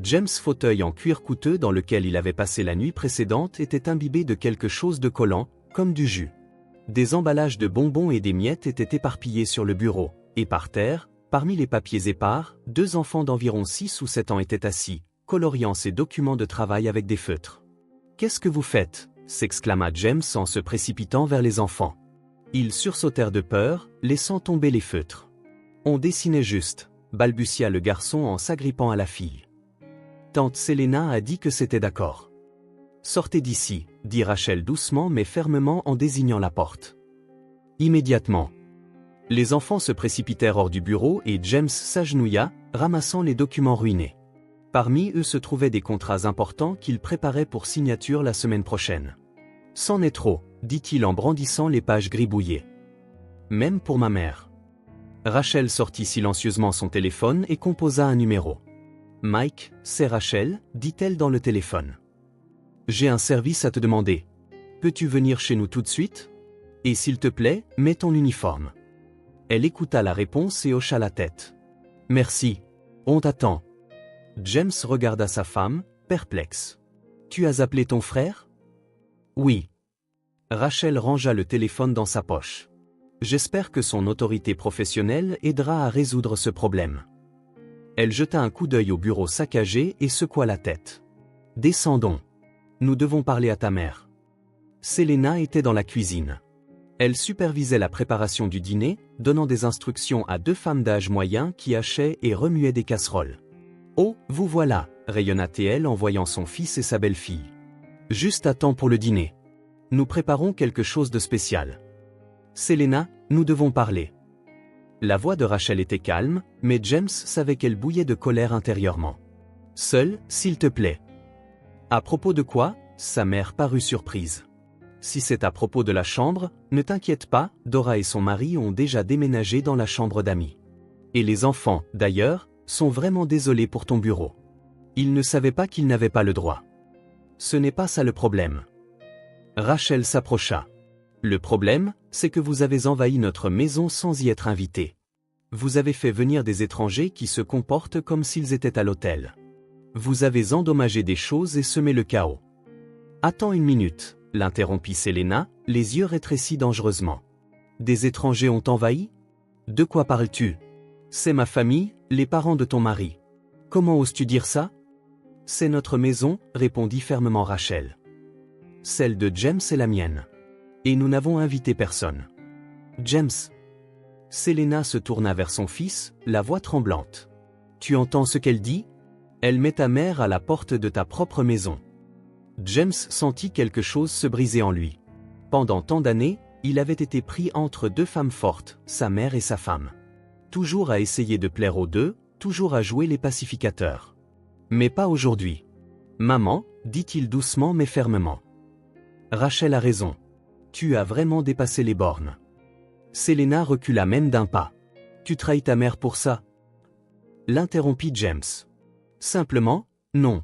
James' fauteuil en cuir coûteux dans lequel il avait passé la nuit précédente était imbibé de quelque chose de collant, comme du jus. Des emballages de bonbons et des miettes étaient éparpillés sur le bureau, et par terre, parmi les papiers épars, 2 enfants d'environ 6 ou 7 ans étaient assis, coloriant ces documents de travail avec des feutres. « Qu'est-ce que vous faites ?» s'exclama James en se précipitant vers les enfants. Ils sursautèrent de peur, laissant tomber les feutres. On dessinait juste, balbutia le garçon en s'agrippant à la fille. Tante Selena a dit que c'était d'accord. Sortez d'ici, dit Rachel doucement mais fermement en désignant la porte. Immédiatement. Les enfants se précipitèrent hors du bureau et James s'agenouilla, ramassant les documents ruinés. Parmi eux se trouvaient des contrats importants qu'il préparait pour signature la semaine prochaine. C'en est trop, dit-il en brandissant les pages gribouillées. Même pour ma mère. Rachel sortit silencieusement son téléphone et composa un numéro. Mike, c'est Rachel, dit-elle dans le téléphone. J'ai un service à te demander. Peux-tu venir chez nous tout de suite? Et s'il te plaît, mets ton uniforme. Elle écouta la réponse et hocha la tête. Merci. On t'attend. James regarda sa femme, perplexe. Tu as appelé ton frère? Oui. Rachel rangea le téléphone dans sa poche. J'espère que son autorité professionnelle aidera à résoudre ce problème. Elle jeta un coup d'œil au bureau saccagé et secoua la tête. Descendons. Nous devons parler à ta mère. Selena était dans la cuisine. Elle supervisait la préparation du dîner, donnant des instructions à deux femmes d'âge moyen qui hachaient et remuaient des casseroles. « Oh, vous voilà » rayonna-t-elle en voyant son fils et sa belle-fille. « Juste à temps pour le dîner. Nous préparons quelque chose de spécial. Selena, nous devons parler. » La voix de Rachel était calme, mais James savait qu'elle bouillait de colère intérieurement. « Seul, s'il te plaît. » À propos de quoi? Sa mère parut surprise. Si c'est à propos de la chambre, ne t'inquiète pas, Dora et son mari ont déjà déménagé dans la chambre d'amis. Et les enfants, d'ailleurs, sont vraiment désolés pour ton bureau. Ils ne savaient pas qu'ils n'avaient pas le droit. Ce n'est pas ça le problème. Rachel s'approcha. Le problème, c'est que vous avez envahi notre maison sans y être invité. Vous avez fait venir des étrangers qui se comportent comme s'ils étaient à l'hôtel. Vous avez endommagé des choses et semé le chaos. Attends une minute. L'interrompit Selena, les yeux rétrécis dangereusement. Des étrangers ont envahi? De quoi parles-tu? C'est ma famille, les parents de ton mari. Comment oses-tu dire ça? C'est notre maison, répondit fermement Rachel. Celle de James est la mienne. Et nous n'avons invité personne. James. Selena se tourna vers son fils, la voix tremblante. Tu entends ce qu'elle dit? Elle met ta mère à la porte de ta propre maison. James sentit quelque chose se briser en lui. Pendant tant d'années, il avait été pris entre deux femmes fortes, sa mère et sa femme. Toujours à essayer de plaire aux deux, toujours à jouer les pacificateurs. Mais pas aujourd'hui. Maman, dit-il doucement mais fermement. Rachel a raison. Tu as vraiment dépassé les bornes. Selena recula même d'un pas. Tu trahis ta mère pour ça? L'interrompit James. Simplement, non.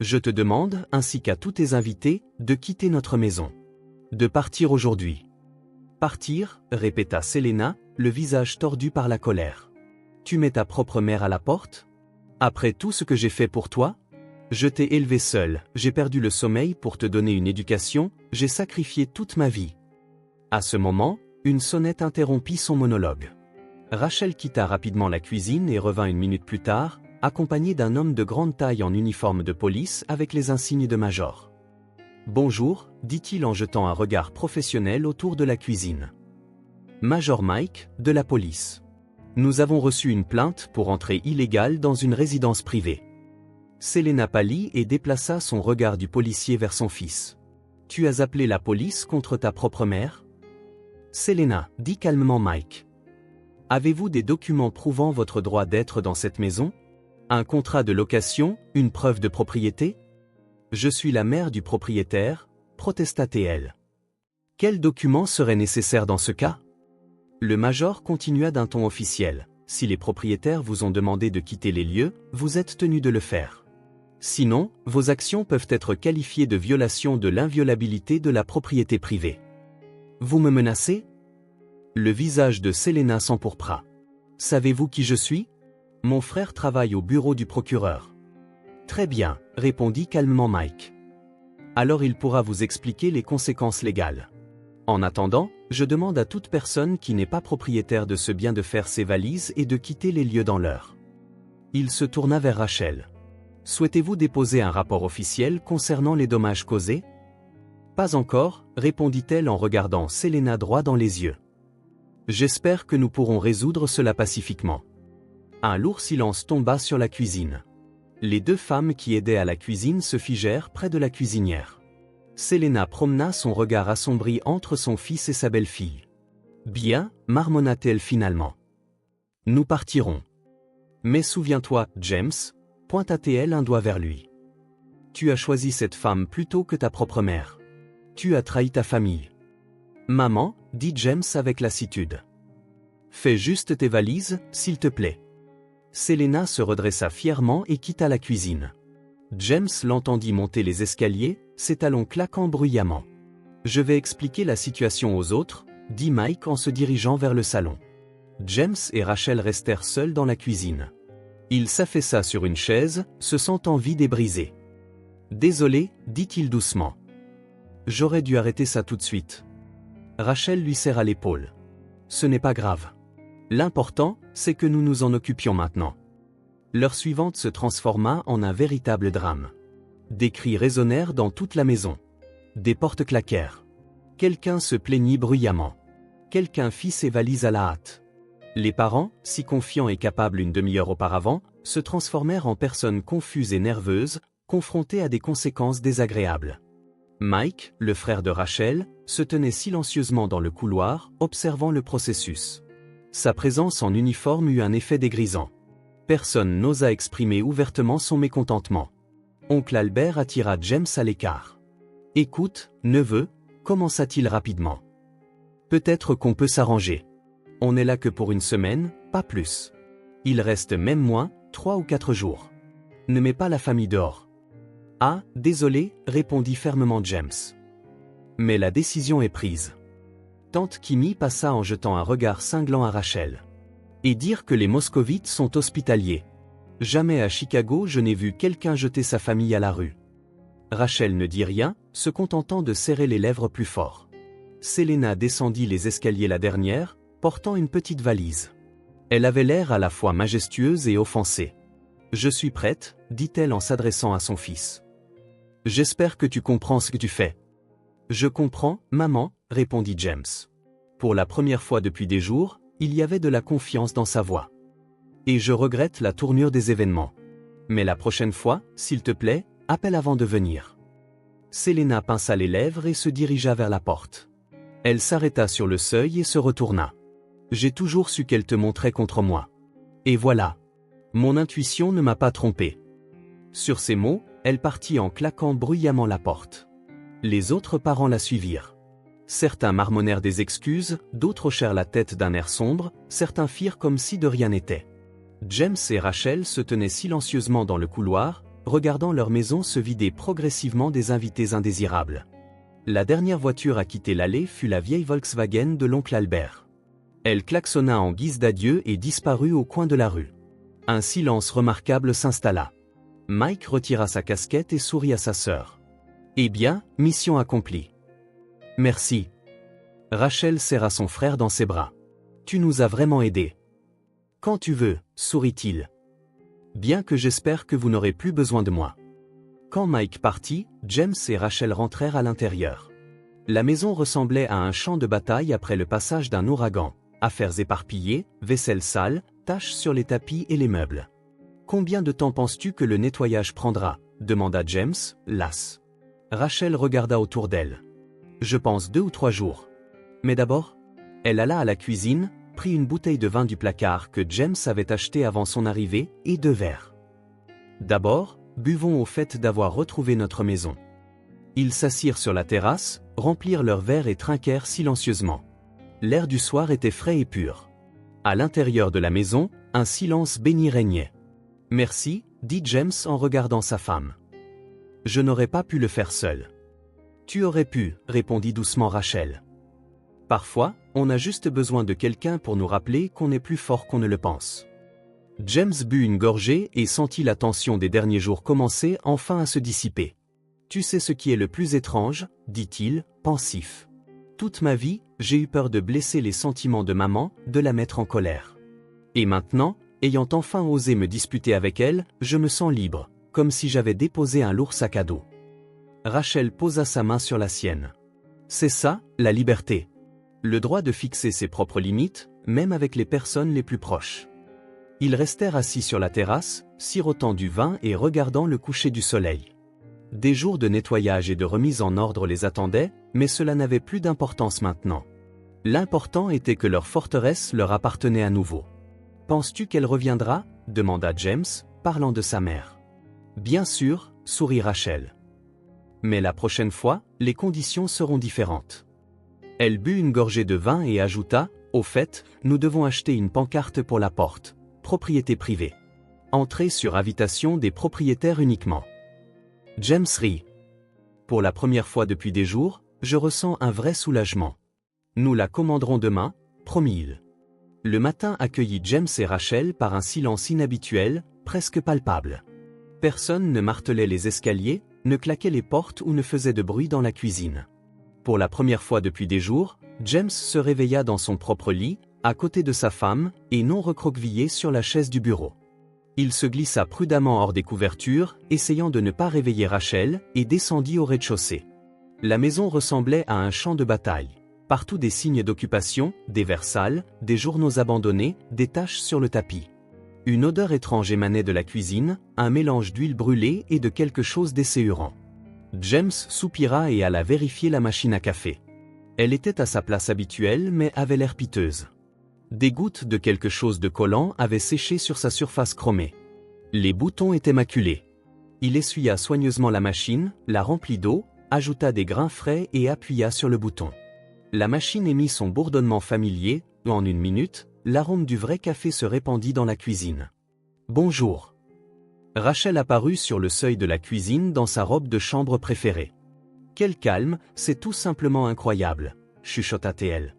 Je te demande, ainsi qu'à tous tes invités, de quitter notre maison. De partir aujourd'hui. Partir, répéta Selena, le visage tordu par la colère. Tu mets ta propre mère à la porte? Après tout ce que j'ai fait pour toi? Je t'ai élevé seul, j'ai perdu le sommeil pour te donner une éducation, j'ai sacrifié toute ma vie. À ce moment, une sonnette interrompit son monologue. Rachel quitta rapidement la cuisine et revint une minute plus tard, accompagné d'un homme de grande taille en uniforme de police avec les insignes de major. « Bonjour », dit-il en jetant un regard professionnel autour de la cuisine. « Major Mike, de la police. Nous avons reçu une plainte pour entrée illégale dans une résidence privée. » Selena pâlit et déplaça son regard du policier vers son fils. « Tu as appelé la police contre ta propre mère? » Selena, dit calmement Mike. « Avez-vous des documents prouvant votre droit d'être dans cette maison? Un contrat de location, une preuve de propriété? Je suis la mère du propriétaire, protesta-t-elle. Quels documents seraient nécessaires dans ce cas? Le major continua d'un ton officiel. Si les propriétaires vous ont demandé de quitter les lieux, vous êtes tenu de le faire. Sinon, vos actions peuvent être qualifiées de violation de l'inviolabilité de la propriété privée. Vous me menacez? Le visage de Selena s'empourpra. Savez-vous qui je suis? Mon frère travaille au bureau du procureur. Très bien, répondit calmement Mike. Alors il pourra vous expliquer les conséquences légales. En attendant, je demande à toute personne qui n'est pas propriétaire de ce bien de faire ses valises et de quitter les lieux dans l'heure. Il se tourna vers Rachel. Souhaitez-vous déposer un rapport officiel concernant les dommages causés? Pas encore, répondit-elle en regardant Selena droit dans les yeux. J'espère que nous pourrons résoudre cela pacifiquement. Un lourd silence tomba sur la cuisine. Les deux femmes qui aidaient à la cuisine se figèrent près de la cuisinière. Selena promena son regard assombri entre son fils et sa belle-fille. Bien, marmonna-t-elle finalement. Nous partirons. Mais souviens-toi, James, pointa-t-elle un doigt vers lui. Tu as choisi cette femme plutôt que ta propre mère. Tu as trahi ta famille. Maman, dit James avec lassitude. Fais juste tes valises, s'il te plaît. Selena se redressa fièrement et quitta la cuisine. James l'entendit monter les escaliers, ses talons claquant bruyamment. Je vais expliquer la situation aux autres, dit Mike en se dirigeant vers le salon. James et Rachel restèrent seuls dans la cuisine. Il s'affaissa sur une chaise, se sentant vide et brisé. Désolé, dit-il doucement. J'aurais dû arrêter ça tout de suite. Rachel lui serra l'épaule. Ce n'est pas grave. L'important, c'est que nous nous en occupions maintenant. L'heure suivante se transforma en un véritable drame. Des cris résonnèrent dans toute la maison. Des portes claquèrent. Quelqu'un se plaignit bruyamment. Quelqu'un fit ses valises à la hâte. Les parents, si confiants et capables une demi-heure auparavant, se transformèrent en personnes confuses et nerveuses, confrontées à des conséquences désagréables. Mike, le frère de Rachel, se tenait silencieusement dans le couloir, observant le processus. Sa présence en uniforme eut un effet dégrisant. Personne n'osa exprimer ouvertement son mécontentement. Oncle Albert attira James à l'écart. « Écoute, neveu, commença-t-il rapidement. Peut-être qu'on peut s'arranger. On n'est là que pour une semaine, pas plus. Il reste même moins, 3 ou 4 jours. Ne mets pas la famille dehors. » « Ah, désolé, répondit fermement James. Mais la décision est prise. Tante Kimi passa en jetant un regard cinglant à Rachel. Et dire que les moscovites sont hospitaliers. Jamais à Chicago je n'ai vu quelqu'un jeter sa famille à la rue. Rachel ne dit rien, se contentant de serrer les lèvres plus fort. Selena descendit les escaliers la dernière, portant une petite valise. Elle avait l'air à la fois majestueuse et offensée. « Je suis prête, dit-elle en s'adressant à son fils. J'espère que tu comprends ce que tu fais. Je comprends, maman, répondit James. Pour la première fois depuis des jours, il y avait de la confiance dans sa voix. Et je regrette la tournure des événements. Mais la prochaine fois, s'il te plaît, appelle avant de venir. Selena pinça les lèvres et se dirigea vers la porte. Elle s'arrêta sur le seuil et se retourna. J'ai toujours su qu'elle te montrait contre moi. Et voilà. Mon intuition ne m'a pas trompé. Sur ces mots, elle partit en claquant bruyamment la porte. Les autres parents la suivirent. Certains marmonnèrent des excuses, d'autres hochèrent la tête d'un air sombre, certains firent comme si de rien n'était. James et Rachel se tenaient silencieusement dans le couloir, regardant leur maison se vider progressivement des invités indésirables. La dernière voiture à quitter l'allée fut la vieille Volkswagen de l'oncle Albert. Elle klaxonna en guise d'adieu et disparut au coin de la rue. Un silence remarquable s'installa. Mike retira sa casquette et sourit à sa sœur. « Eh bien, mission accomplie. » « Merci. » Rachel serra son frère dans ses bras. « Tu nous as vraiment aidés. »« Quand tu veux, » sourit-il. « Bien que j'espère que vous n'aurez plus besoin de moi. » Quand Mike partit, James et Rachel rentrèrent à l'intérieur. La maison ressemblait à un champ de bataille après le passage d'un ouragan. Affaires éparpillées, vaisselle sale, taches sur les tapis et les meubles. « Combien de temps penses-tu que le nettoyage prendra » demanda James, las. Rachel regarda autour d'elle. « Je pense 2 ou 3 jours. Mais d'abord ?» Elle alla à la cuisine, prit une bouteille de vin du placard que James avait acheté avant son arrivée, et 2 verres. « D'abord, buvons au fait d'avoir retrouvé notre maison. » Ils s'assirent sur la terrasse, remplirent leurs verres et trinquèrent silencieusement. L'air du soir était frais et pur. À l'intérieur de la maison, un silence béni régnait. « Merci, » dit James en regardant sa femme. « Je n'aurais pas pu le faire seul. »« Tu aurais pu, » répondit doucement Rachel. « Parfois, on a juste besoin de quelqu'un pour nous rappeler qu'on est plus fort qu'on ne le pense. » James but une gorgée et sentit la tension des derniers jours commencer enfin à se dissiper. « Tu sais ce qui est le plus étrange, » dit-il, pensif. « Toute ma vie, j'ai eu peur de blesser les sentiments de maman, de la mettre en colère. Et maintenant, ayant enfin osé me disputer avec elle, je me sens libre, comme si j'avais déposé un lourd sac à dos. Rachel posa sa main sur la sienne. C'est ça, la liberté. Le droit de fixer ses propres limites, même avec les personnes les plus proches. Ils restèrent assis sur la terrasse, sirotant du vin et regardant le coucher du soleil. Des jours de nettoyage et de remise en ordre les attendaient, mais cela n'avait plus d'importance maintenant. L'important était que leur forteresse leur appartenait à nouveau. « Penses-tu qu'elle reviendra » demanda James, parlant de sa mère. « Bien sûr » sourit Rachel. Mais la prochaine fois, les conditions seront différentes. Elle but une gorgée de vin et ajouta, « Au fait, nous devons acheter une pancarte pour la porte. Propriété privée. Entrée sur invitation des propriétaires uniquement. » James rit. « Pour la première fois depuis des jours, je ressens un vrai soulagement. Nous la commanderons demain, promis-il. » Le matin accueillit James et Rachel par un silence inhabituel, presque palpable. Personne ne martelait les escaliers, ne claquait les portes ou ne faisait de bruit dans la cuisine. Pour la première fois depuis des jours, James se réveilla dans son propre lit, à côté de sa femme, et non recroquevillé sur la chaise du bureau. Il se glissa prudemment hors des couvertures, essayant de ne pas réveiller Rachel, et descendit au rez-de-chaussée. La maison ressemblait à un champ de bataille. Partout des signes d'occupation, des verres sales, des journaux abandonnés, des taches sur le tapis. Une odeur étrange émanait de la cuisine, un mélange d'huile brûlée et de quelque chose d'esséurant. James soupira et alla vérifier la machine à café. Elle était à sa place habituelle mais avait l'air piteuse. Des gouttes de quelque chose de collant avaient séché sur sa surface chromée. Les boutons étaient maculés. Il essuya soigneusement la machine, la remplit d'eau, ajouta des grains frais et appuya sur le bouton. La machine émit son bourdonnement familier, et en une minute, l'arôme du vrai café se répandit dans la cuisine. « Bonjour. » Rachel apparut sur le seuil de la cuisine dans sa robe de chambre préférée. « Quel calme, c'est tout simplement incroyable » chuchota-t-elle.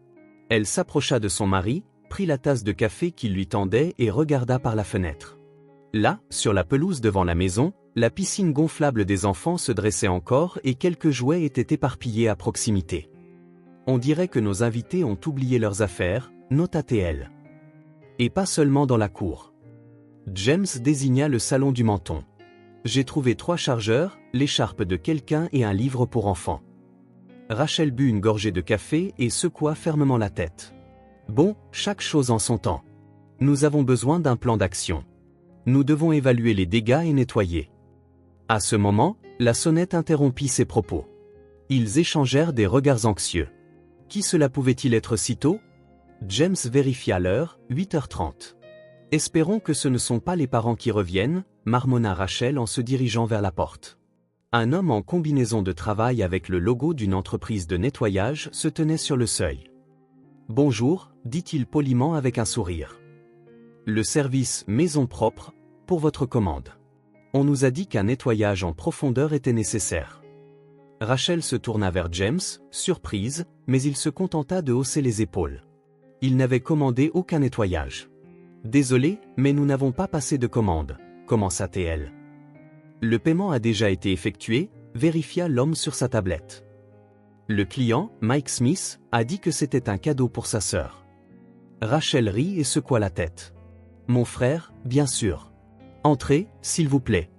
Elle s'approcha de son mari, prit la tasse de café qu'il lui tendait et regarda par la fenêtre. Là, sur la pelouse devant la maison, la piscine gonflable des enfants se dressait encore et quelques jouets étaient éparpillés à proximité. On dirait que nos invités ont oublié leurs affaires, nota-t-elle. Et pas seulement dans la cour. James désigna le salon du menton. J'ai trouvé 3 chargeurs, l'écharpe de quelqu'un et un livre pour enfants. Rachel but une gorgée de café et secoua fermement la tête. Bon, chaque chose en son temps. Nous avons besoin d'un plan d'action. Nous devons évaluer les dégâts et nettoyer. À ce moment, la sonnette interrompit ses propos. Ils échangèrent des regards anxieux. Qui cela pouvait-il être si tôt ? James vérifia l'heure, 8h30. Espérons que ce ne sont pas les parents qui reviennent, marmonna Rachel en se dirigeant vers la porte. Un homme en combinaison de travail avec le logo d'une entreprise de nettoyage se tenait sur le seuil. Bonjour, dit-il poliment avec un sourire. Le service Maison Propre, pour votre commande. On nous a dit qu'un nettoyage en profondeur était nécessaire. Rachel se tourna vers James, surprise, mais il se contenta de hausser les épaules. Il n'avait commandé aucun nettoyage. Désolé, mais nous n'avons pas passé de commande, commença-t-elle. Le paiement a déjà été effectué, vérifia l'homme sur sa tablette. Le client, Mike Smith, a dit que c'était un cadeau pour sa sœur. Rachel rit et secoua la tête. Mon frère, bien sûr. Entrez, s'il vous plaît.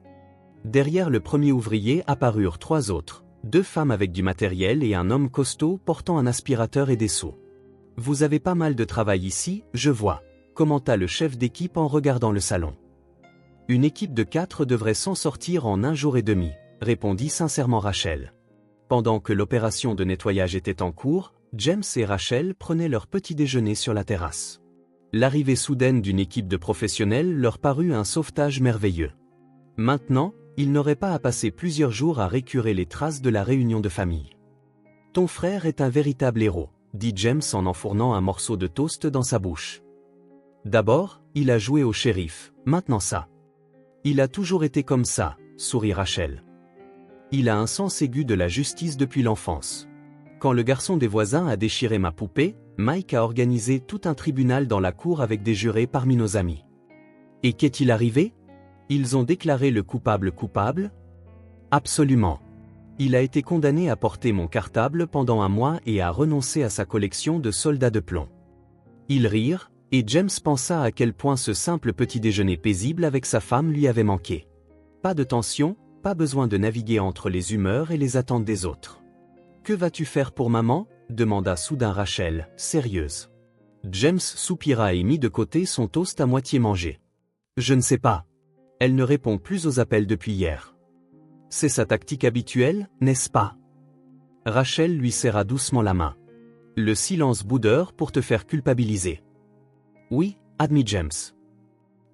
Derrière le premier ouvrier apparurent 3 autres. 2 femmes avec du matériel et un homme costaud portant un aspirateur et des seaux. « Vous avez pas mal de travail ici, je vois », commenta le chef d'équipe en regardant le salon. « Une équipe de 4 devrait s'en sortir en 1 jour et demi », répondit sincèrement Rachel. Pendant que l'opération de nettoyage était en cours, James et Rachel prenaient leur petit déjeuner sur la terrasse. L'arrivée soudaine d'une équipe de professionnels leur parut un sauvetage merveilleux. Maintenant, ils n'auraient pas à passer plusieurs jours à récurer les traces de la réunion de famille. « Ton frère est un véritable héros », dit James en enfournant un morceau de toast dans sa bouche. « D'abord, il a joué au shérif, maintenant ça. »« Il a toujours été comme ça », sourit Rachel. « Il a un sens aigu de la justice depuis l'enfance. Quand le garçon des voisins a déchiré ma poupée, Mike a organisé tout un tribunal dans la cour avec des jurés parmi nos amis. Et qu'est-il arrivé ? Ils ont déclaré le coupable coupable ? Absolument. Il a été condamné à porter mon cartable pendant 1 mois et à renoncer à sa collection de soldats de plomb. » Ils rirent, et James pensa à quel point ce simple petit déjeuner paisible avec sa femme lui avait manqué. Pas de tension, pas besoin de naviguer entre les humeurs et les attentes des autres. Que vas-tu faire pour maman? Demanda soudain Rachel, sérieuse. James soupira et mit de côté son toast à moitié mangé. Je ne sais pas. Elle ne répond plus aux appels depuis hier. C'est sa tactique habituelle, n'est-ce pas? Rachel lui serra doucement la main. Le silence boudeur pour te faire culpabiliser. Oui, admit James.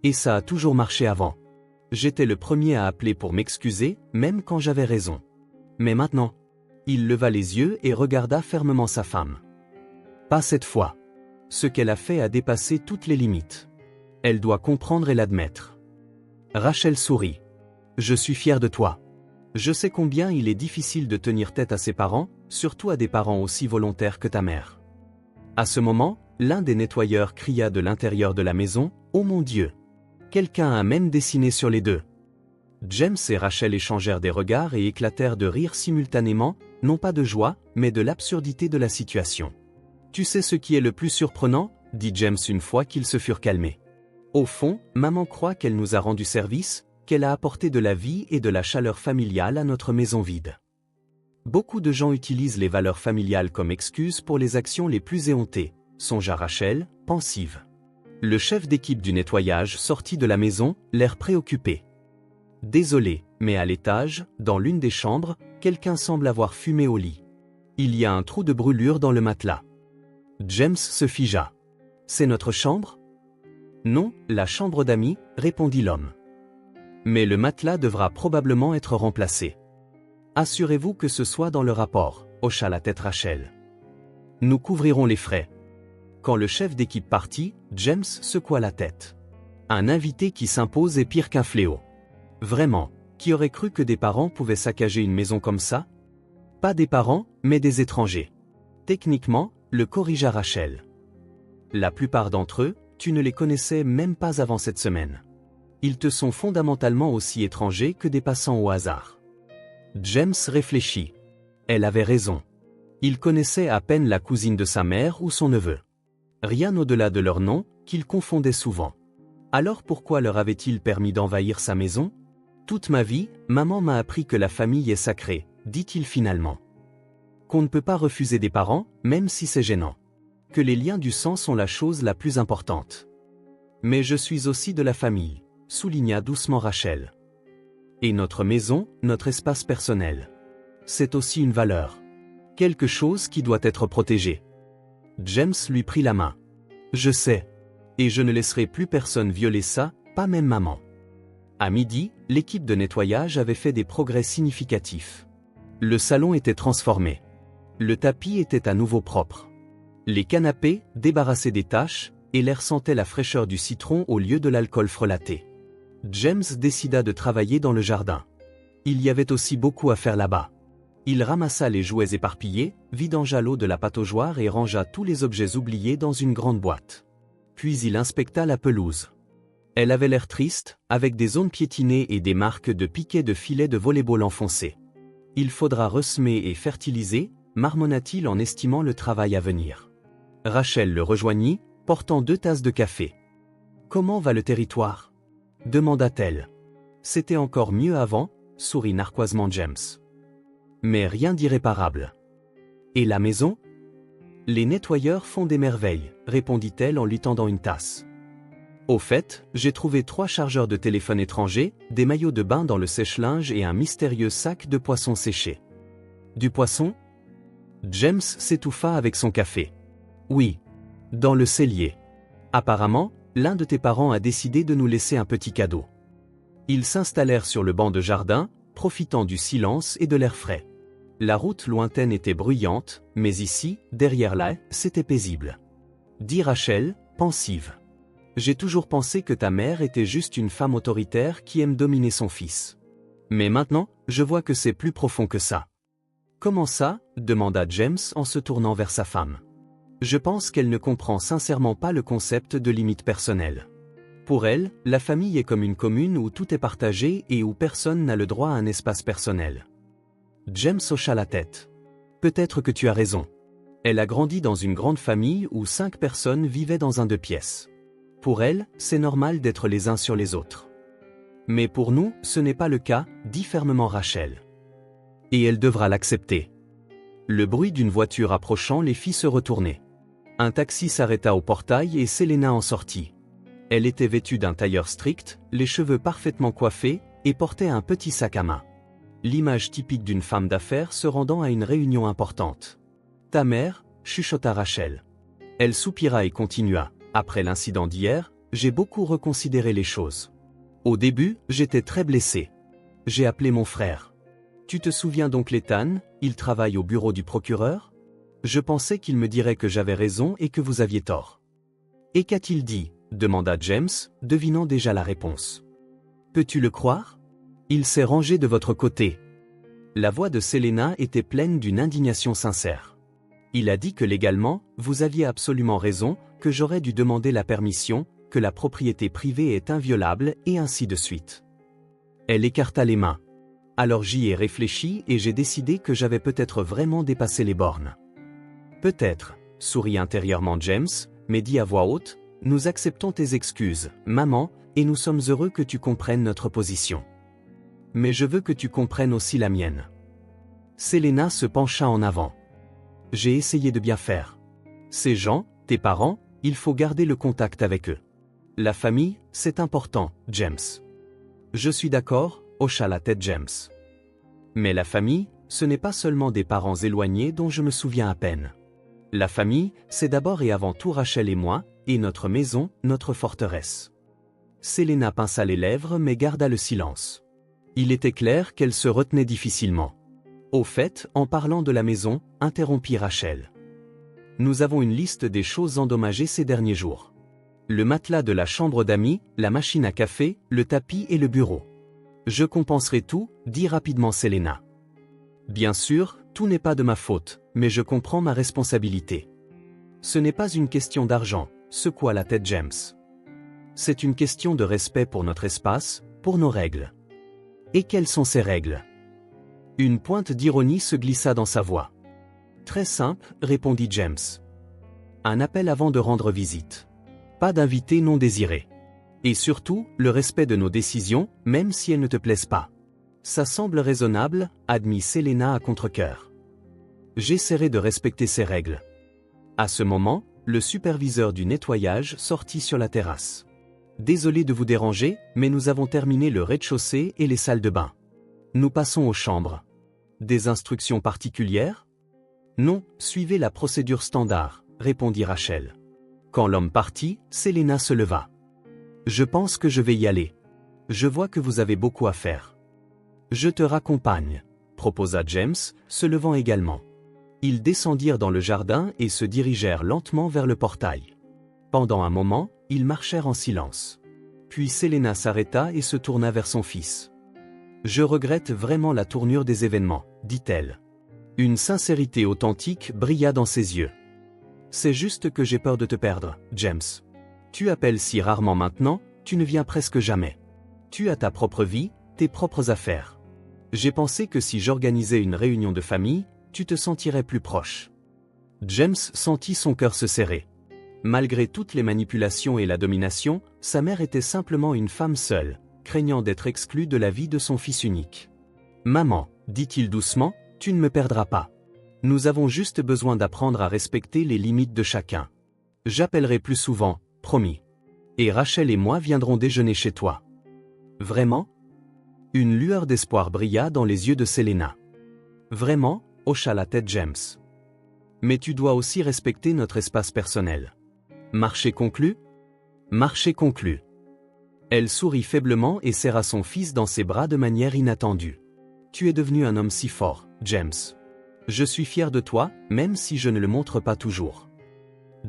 Et ça a toujours marché avant. J'étais le premier à appeler pour m'excuser, même quand j'avais raison. Mais maintenant, il leva les yeux et regarda fermement sa femme. Pas cette fois. Ce qu'elle a fait a dépassé toutes les limites. Elle doit comprendre et l'admettre. Rachel sourit. Je suis fier de toi. Je sais combien il est difficile de tenir tête à ses parents, surtout à des parents aussi volontaires que ta mère. À ce moment, l'un des nettoyeurs cria de l'intérieur de la maison, « Oh mon Dieu !» Quelqu'un a même dessiné sur les deux. James et Rachel échangèrent des regards et éclatèrent de rire simultanément, non pas de joie, mais de l'absurdité de la situation. « Tu sais ce qui est le plus surprenant ?» dit James une fois qu'ils se furent calmés. « Au fond, maman croit qu'elle nous a rendu service, qu'elle a apporté de la vie et de la chaleur familiale à notre maison vide. » Beaucoup de gens utilisent les valeurs familiales comme excuse pour les actions les plus éhontées, songea Rachel, pensive. Le chef d'équipe du nettoyage sortit de la maison, l'air préoccupé. « Désolé, mais à l'étage, dans l'une des chambres, quelqu'un semble avoir fumé au lit. Il y a un trou de brûlure dans le matelas. » James se figea. « C'est notre chambre ? » « Non, la chambre d'amis, » répondit l'homme. « Mais le matelas devra probablement être remplacé. » « Assurez-vous que ce soit dans le rapport, » hocha la tête Rachel. « Nous couvrirons les frais. » Quand le chef d'équipe partit, James secoua la tête. Un invité qui s'impose est pire qu'un fléau. Vraiment, qui aurait cru que des parents pouvaient saccager une maison comme ça? Pas des parents, mais des étrangers. Techniquement, le corrigea Rachel. La plupart d'entre eux, tu ne les connaissais même pas avant cette semaine. Ils te sont fondamentalement aussi étrangers que des passants au hasard. James réfléchit. Elle avait raison. Il connaissait à peine la cousine de sa mère ou son neveu. Rien au-delà de leur nom, qu'il confondait souvent. Alors pourquoi leur avait-il permis d'envahir sa maison? Toute ma vie, maman m'a appris que la famille est sacrée, dit-il finalement. Qu'on ne peut pas refuser des parents, même si c'est gênant. Que les liens du sang sont la chose la plus importante. Mais je suis aussi de la famille, souligna doucement Rachel. Et notre maison, notre espace personnel. C'est aussi une valeur. Quelque chose qui doit être protégé. James lui prit la main. Je sais. Et je ne laisserai plus personne violer ça, pas même maman. À midi, l'équipe de nettoyage avait fait des progrès significatifs. Le salon était transformé. Le tapis était à nouveau propre. Les canapés, débarrassés des taches, et l'air sentait la fraîcheur du citron au lieu de l'alcool frelaté. James décida de travailler dans le jardin. Il y avait aussi beaucoup à faire là-bas. Il ramassa les jouets éparpillés, vidangea l'eau de la pataugeoire et rangea tous les objets oubliés dans une grande boîte. Puis il inspecta la pelouse. Elle avait l'air triste, avec des zones piétinées et des marques de piquets de filets de volley-ball enfoncés. Il faudra ressemer et fertiliser, marmonna-t-il en estimant le travail à venir. Rachel le rejoignit, portant 2 tasses de café. « Comment va le territoire ?» demanda-t-elle. « C'était encore mieux avant », sourit narquoisement James. « Mais rien d'irréparable. »« Et la maison ?»« Les nettoyeurs font des merveilles, » répondit-elle en lui tendant une tasse. « Au fait, j'ai trouvé 3 chargeurs de téléphone étrangers, des maillots de bain dans le sèche-linge et un mystérieux sac de poissons séchés. »« Du poisson ?» James s'étouffa avec son café. « Oui. Dans le cellier. Apparemment, l'un de tes parents a décidé de nous laisser un petit cadeau. » Ils s'installèrent sur le banc de jardin, profitant du silence et de l'air frais. La route lointaine était bruyante, mais ici, derrière la haie, c'était paisible. Dit Rachel, pensive. « J'ai toujours pensé que ta mère était juste une femme autoritaire qui aime dominer son fils. Mais maintenant, je vois que c'est plus profond que ça. »« Comment ça ?» demanda James en se tournant vers sa femme. « Je pense qu'elle ne comprend sincèrement pas le concept de limite personnelle. Pour elle, la famille est comme une commune où tout est partagé et où personne n'a le droit à un espace personnel. » James hocha la tête. « Peut-être que tu as raison. Elle a grandi dans une grande famille où 5 personnes vivaient dans un 2 pièces. Pour elle, c'est normal d'être les uns sur les autres. » Mais pour nous, ce n'est pas le cas, dit fermement Rachel. Et elle devra l'accepter. Le bruit d'une voiture approchant les fit se retourner. Un taxi s'arrêta au portail et Selena en sortit. Elle était vêtue d'un tailleur strict, les cheveux parfaitement coiffés, et portait un petit sac à main. L'image typique d'une femme d'affaires se rendant à une réunion importante. « Ta mère » chuchota Rachel. Elle soupira et continua. « Après l'incident d'hier, j'ai beaucoup reconsidéré les choses. Au début, j'étais très blessée. J'ai appelé mon frère. Tu te souviens donc Ethan, il travaille au bureau du procureur? Je pensais qu'il me dirait que j'avais raison et que vous aviez tort. » « Et qu'a-t-il dit » demanda James, devinant déjà la réponse. « Peux-tu le croire? Il s'est rangé de votre côté. » La voix de Selena était pleine d'une indignation sincère. Il a dit que légalement, vous aviez absolument raison, que j'aurais dû demander la permission, que la propriété privée est inviolable, et ainsi de suite. Elle écarta les mains. Alors j'y ai réfléchi et j'ai décidé que j'avais peut-être vraiment dépassé les bornes. Peut-être, sourit intérieurement James, mais dit à voix haute, nous acceptons tes excuses, maman, et nous sommes heureux que tu comprennes notre position. Mais je veux que tu comprennes aussi la mienne. Selena se pencha en avant. J'ai essayé de bien faire. Ces gens, tes parents, il faut garder le contact avec eux. La famille, c'est important, James. Je suis d'accord, hocha la tête James. Mais la famille, ce n'est pas seulement des parents éloignés dont je me souviens à peine. La famille, c'est d'abord et avant tout Rachel et moi, et notre maison, notre forteresse. Selena pinça les lèvres mais garda le silence. Il était clair qu'elle se retenait difficilement. Au fait, en parlant de la maison, interrompit Rachel. Nous avons une liste des choses endommagées ces derniers jours. Le matelas de la chambre d'amis, la machine à café, le tapis et le bureau. Je compenserai tout, dit rapidement Selena. Bien sûr, tout n'est pas de ma faute, mais je comprends ma responsabilité. Ce n'est pas une question d'argent, secoua la tête James. C'est une question de respect pour notre espace, pour nos règles. Et quelles sont ces règles? Une pointe d'ironie se glissa dans sa voix. Très simple, répondit James. Un appel avant de rendre visite. Pas d'invité non désiré. Et surtout, le respect de nos décisions, même si elles ne te plaisent pas. Ça semble raisonnable, admit Selena à contre-cœur. J'essaierai de respecter ces règles. À ce moment, le superviseur du nettoyage sortit sur la terrasse. Désolé de vous déranger, mais nous avons terminé le rez-de-chaussée et les salles de bain. Nous passons aux chambres. Des instructions particulières? Non, suivez la procédure standard, répondit Rachel. Quand l'homme partit, Selena se leva. Je pense que je vais y aller. Je vois que vous avez beaucoup à faire. Je te raccompagne, proposa James, se levant également. Ils descendirent dans le jardin et se dirigèrent lentement vers le portail. Pendant un moment, ils marchèrent en silence. Puis Selena s'arrêta et se tourna vers son fils. « Je regrette vraiment la tournure des événements, dit-elle. Une sincérité authentique brilla dans ses yeux. « C'est juste que j'ai peur de te perdre, James. Tu appelles si rarement maintenant, tu ne viens presque jamais. Tu as ta propre vie, tes propres affaires. J'ai pensé que si j'organisais une réunion de famille, tu te sentirais plus proche. » James sentit son cœur se serrer. Malgré toutes les manipulations et la domination, sa mère était simplement une femme seule, craignant d'être exclue de la vie de son fils unique. « Maman, dit-il doucement, tu ne me perdras pas. Nous avons juste besoin d'apprendre à respecter les limites de chacun. J'appellerai plus souvent, promis. Et Rachel et moi viendrons déjeuner chez toi. » Vraiment? Une lueur d'espoir brilla dans les yeux de Selena. Vraiment, hocha la tête James. Mais tu dois aussi respecter notre espace personnel. Marché conclu? Marché conclu. Elle sourit faiblement et serra son fils dans ses bras de manière inattendue. Tu es devenu un homme si fort, James. Je suis fier de toi, même si je ne le montre pas toujours.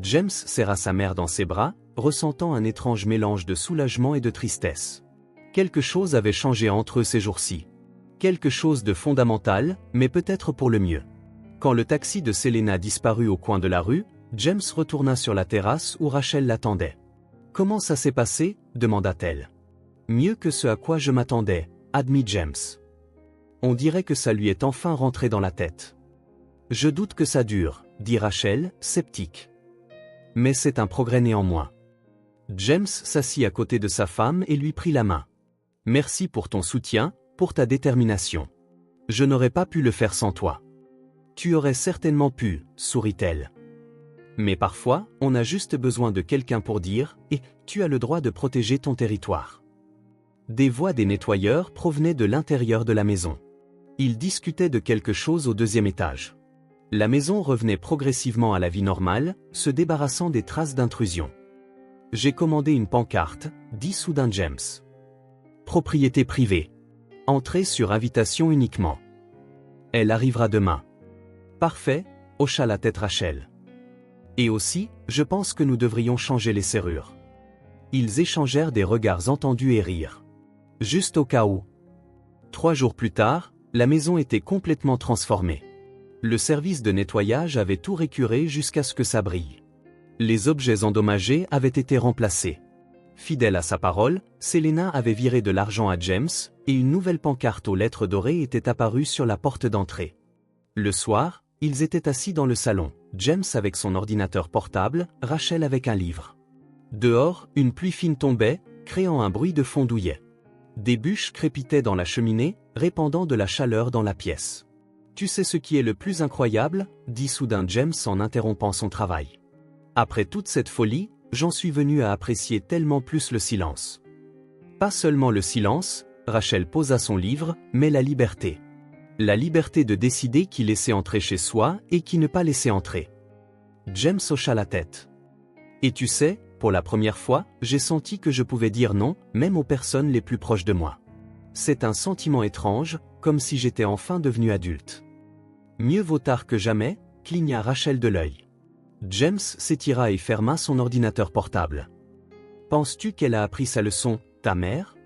James serra sa mère dans ses bras, ressentant un étrange mélange de soulagement et de tristesse. Quelque chose avait changé entre eux ces jours-ci. Quelque chose de fondamental, mais peut-être pour le mieux. Quand le taxi de Selena disparut au coin de la rue, James retourna sur la terrasse où Rachel l'attendait. « Comment ça s'est passé » demanda-t-elle. « Mieux que ce à quoi je m'attendais, » admit James. On dirait que ça lui est enfin rentré dans la tête. « Je doute que ça dure, » dit Rachel, sceptique. « Mais c'est un progrès néanmoins. » James s'assit à côté de sa femme et lui prit la main. « Merci pour ton soutien, pour ta détermination. Je n'aurais pas pu le faire sans toi. Tu aurais certainement pu, sourit-elle. Mais parfois, on a juste besoin de quelqu'un pour dire « Et tu as le droit de protéger ton territoire ». Des voix des nettoyeurs provenaient de l'intérieur de la maison. Ils discutaient de quelque chose au deuxième étage. La maison revenait progressivement à la vie normale, se débarrassant des traces d'intrusion. « J'ai commandé une pancarte », dit soudain James. « Propriété privée. Entrée sur invitation uniquement. Elle arrivera demain. » « Parfait, » hocha la tête Rachel. « Et aussi, je pense que nous devrions changer les serrures. » Ils échangèrent des regards entendus et rirent. Juste au cas où. 3 jours plus tard, la maison était complètement transformée. Le service de nettoyage avait tout récuré jusqu'à ce que ça brille. Les objets endommagés avaient été remplacés. Fidèle à sa parole, Selena avait viré de l'argent à James, et une nouvelle pancarte aux lettres dorées était apparue sur la porte d'entrée. Le soir, ils étaient assis dans le salon, James avec son ordinateur portable, Rachel avec un livre. Dehors, une pluie fine tombait, créant un bruit de fond douillet. Des bûches crépitaient dans la cheminée, répandant de la chaleur dans la pièce. « Tu sais ce qui est le plus incroyable ?» dit soudain James en interrompant son travail. « Après toute cette folie, j'en suis venu à apprécier tellement plus le silence. » Pas seulement le silence, Rachel posa son livre, mais la liberté. La liberté de décider qui laisser entrer chez soi et qui ne pas laisser entrer. James hocha la tête. « Et tu sais, pour la première fois, j'ai senti que je pouvais dire non, même aux personnes les plus proches de moi. C'est un sentiment étrange, comme si j'étais enfin devenu adulte. » Mieux vaut tard que jamais, cligna Rachel de l'œil. James s'étira et ferma son ordinateur portable. « Penses-tu qu'elle a appris sa leçon, ta mère ?»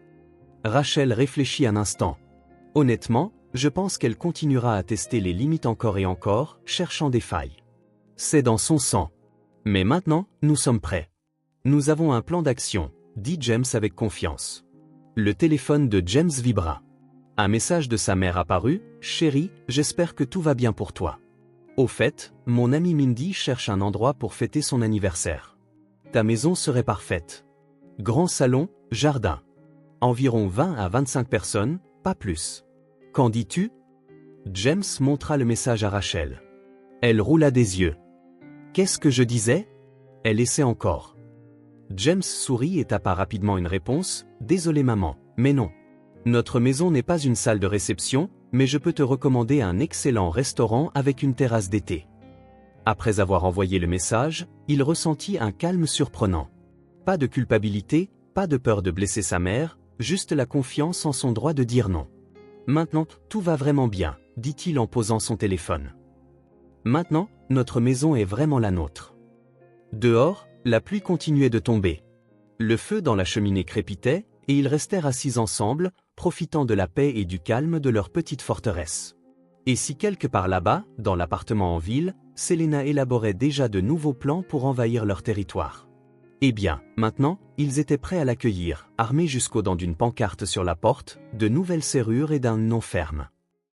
Rachel réfléchit un instant. « Honnêtement, je pense qu'elle continuera à tester les limites encore et encore, cherchant des failles. C'est dans son sang. Mais maintenant, nous sommes prêts. Nous avons un plan d'action, dit James avec confiance. Le téléphone de James vibra. Un message de sa mère apparut. « Chérie, j'espère que tout va bien pour toi. Au fait, mon amie Mindy cherche un endroit pour fêter son anniversaire. Ta maison serait parfaite. Grand salon, jardin. Environ 20 à 25 personnes, pas plus. Qu'en dis-tu » James montra le message à Rachel. Elle roula des yeux. « Qu'est-ce que je disais ?» Elle essaie encore. James sourit et tapa rapidement une réponse. « Désolé maman, mais non. Notre maison n'est pas une salle de réception, mais je peux te recommander un excellent restaurant avec une terrasse d'été. » Après avoir envoyé le message, il ressentit un calme surprenant. Pas de culpabilité, pas de peur de blesser sa mère, juste la confiance en son droit de dire non. « Maintenant, tout va vraiment bien, » dit-il en posant son téléphone. « Maintenant, notre maison est vraiment la nôtre. » Dehors, la pluie continuait de tomber. Le feu dans la cheminée crépitait, et ils restèrent assis ensemble, profitant de la paix et du calme de leur petite forteresse. Et si quelque part là-bas, dans l'appartement en ville, Selena élaborait déjà de nouveaux plans pour envahir leur territoire. Eh bien, maintenant, ils étaient prêts à l'accueillir, armés jusqu'aux dents d'une pancarte sur la porte, de nouvelles serrures et d'un nom ferme.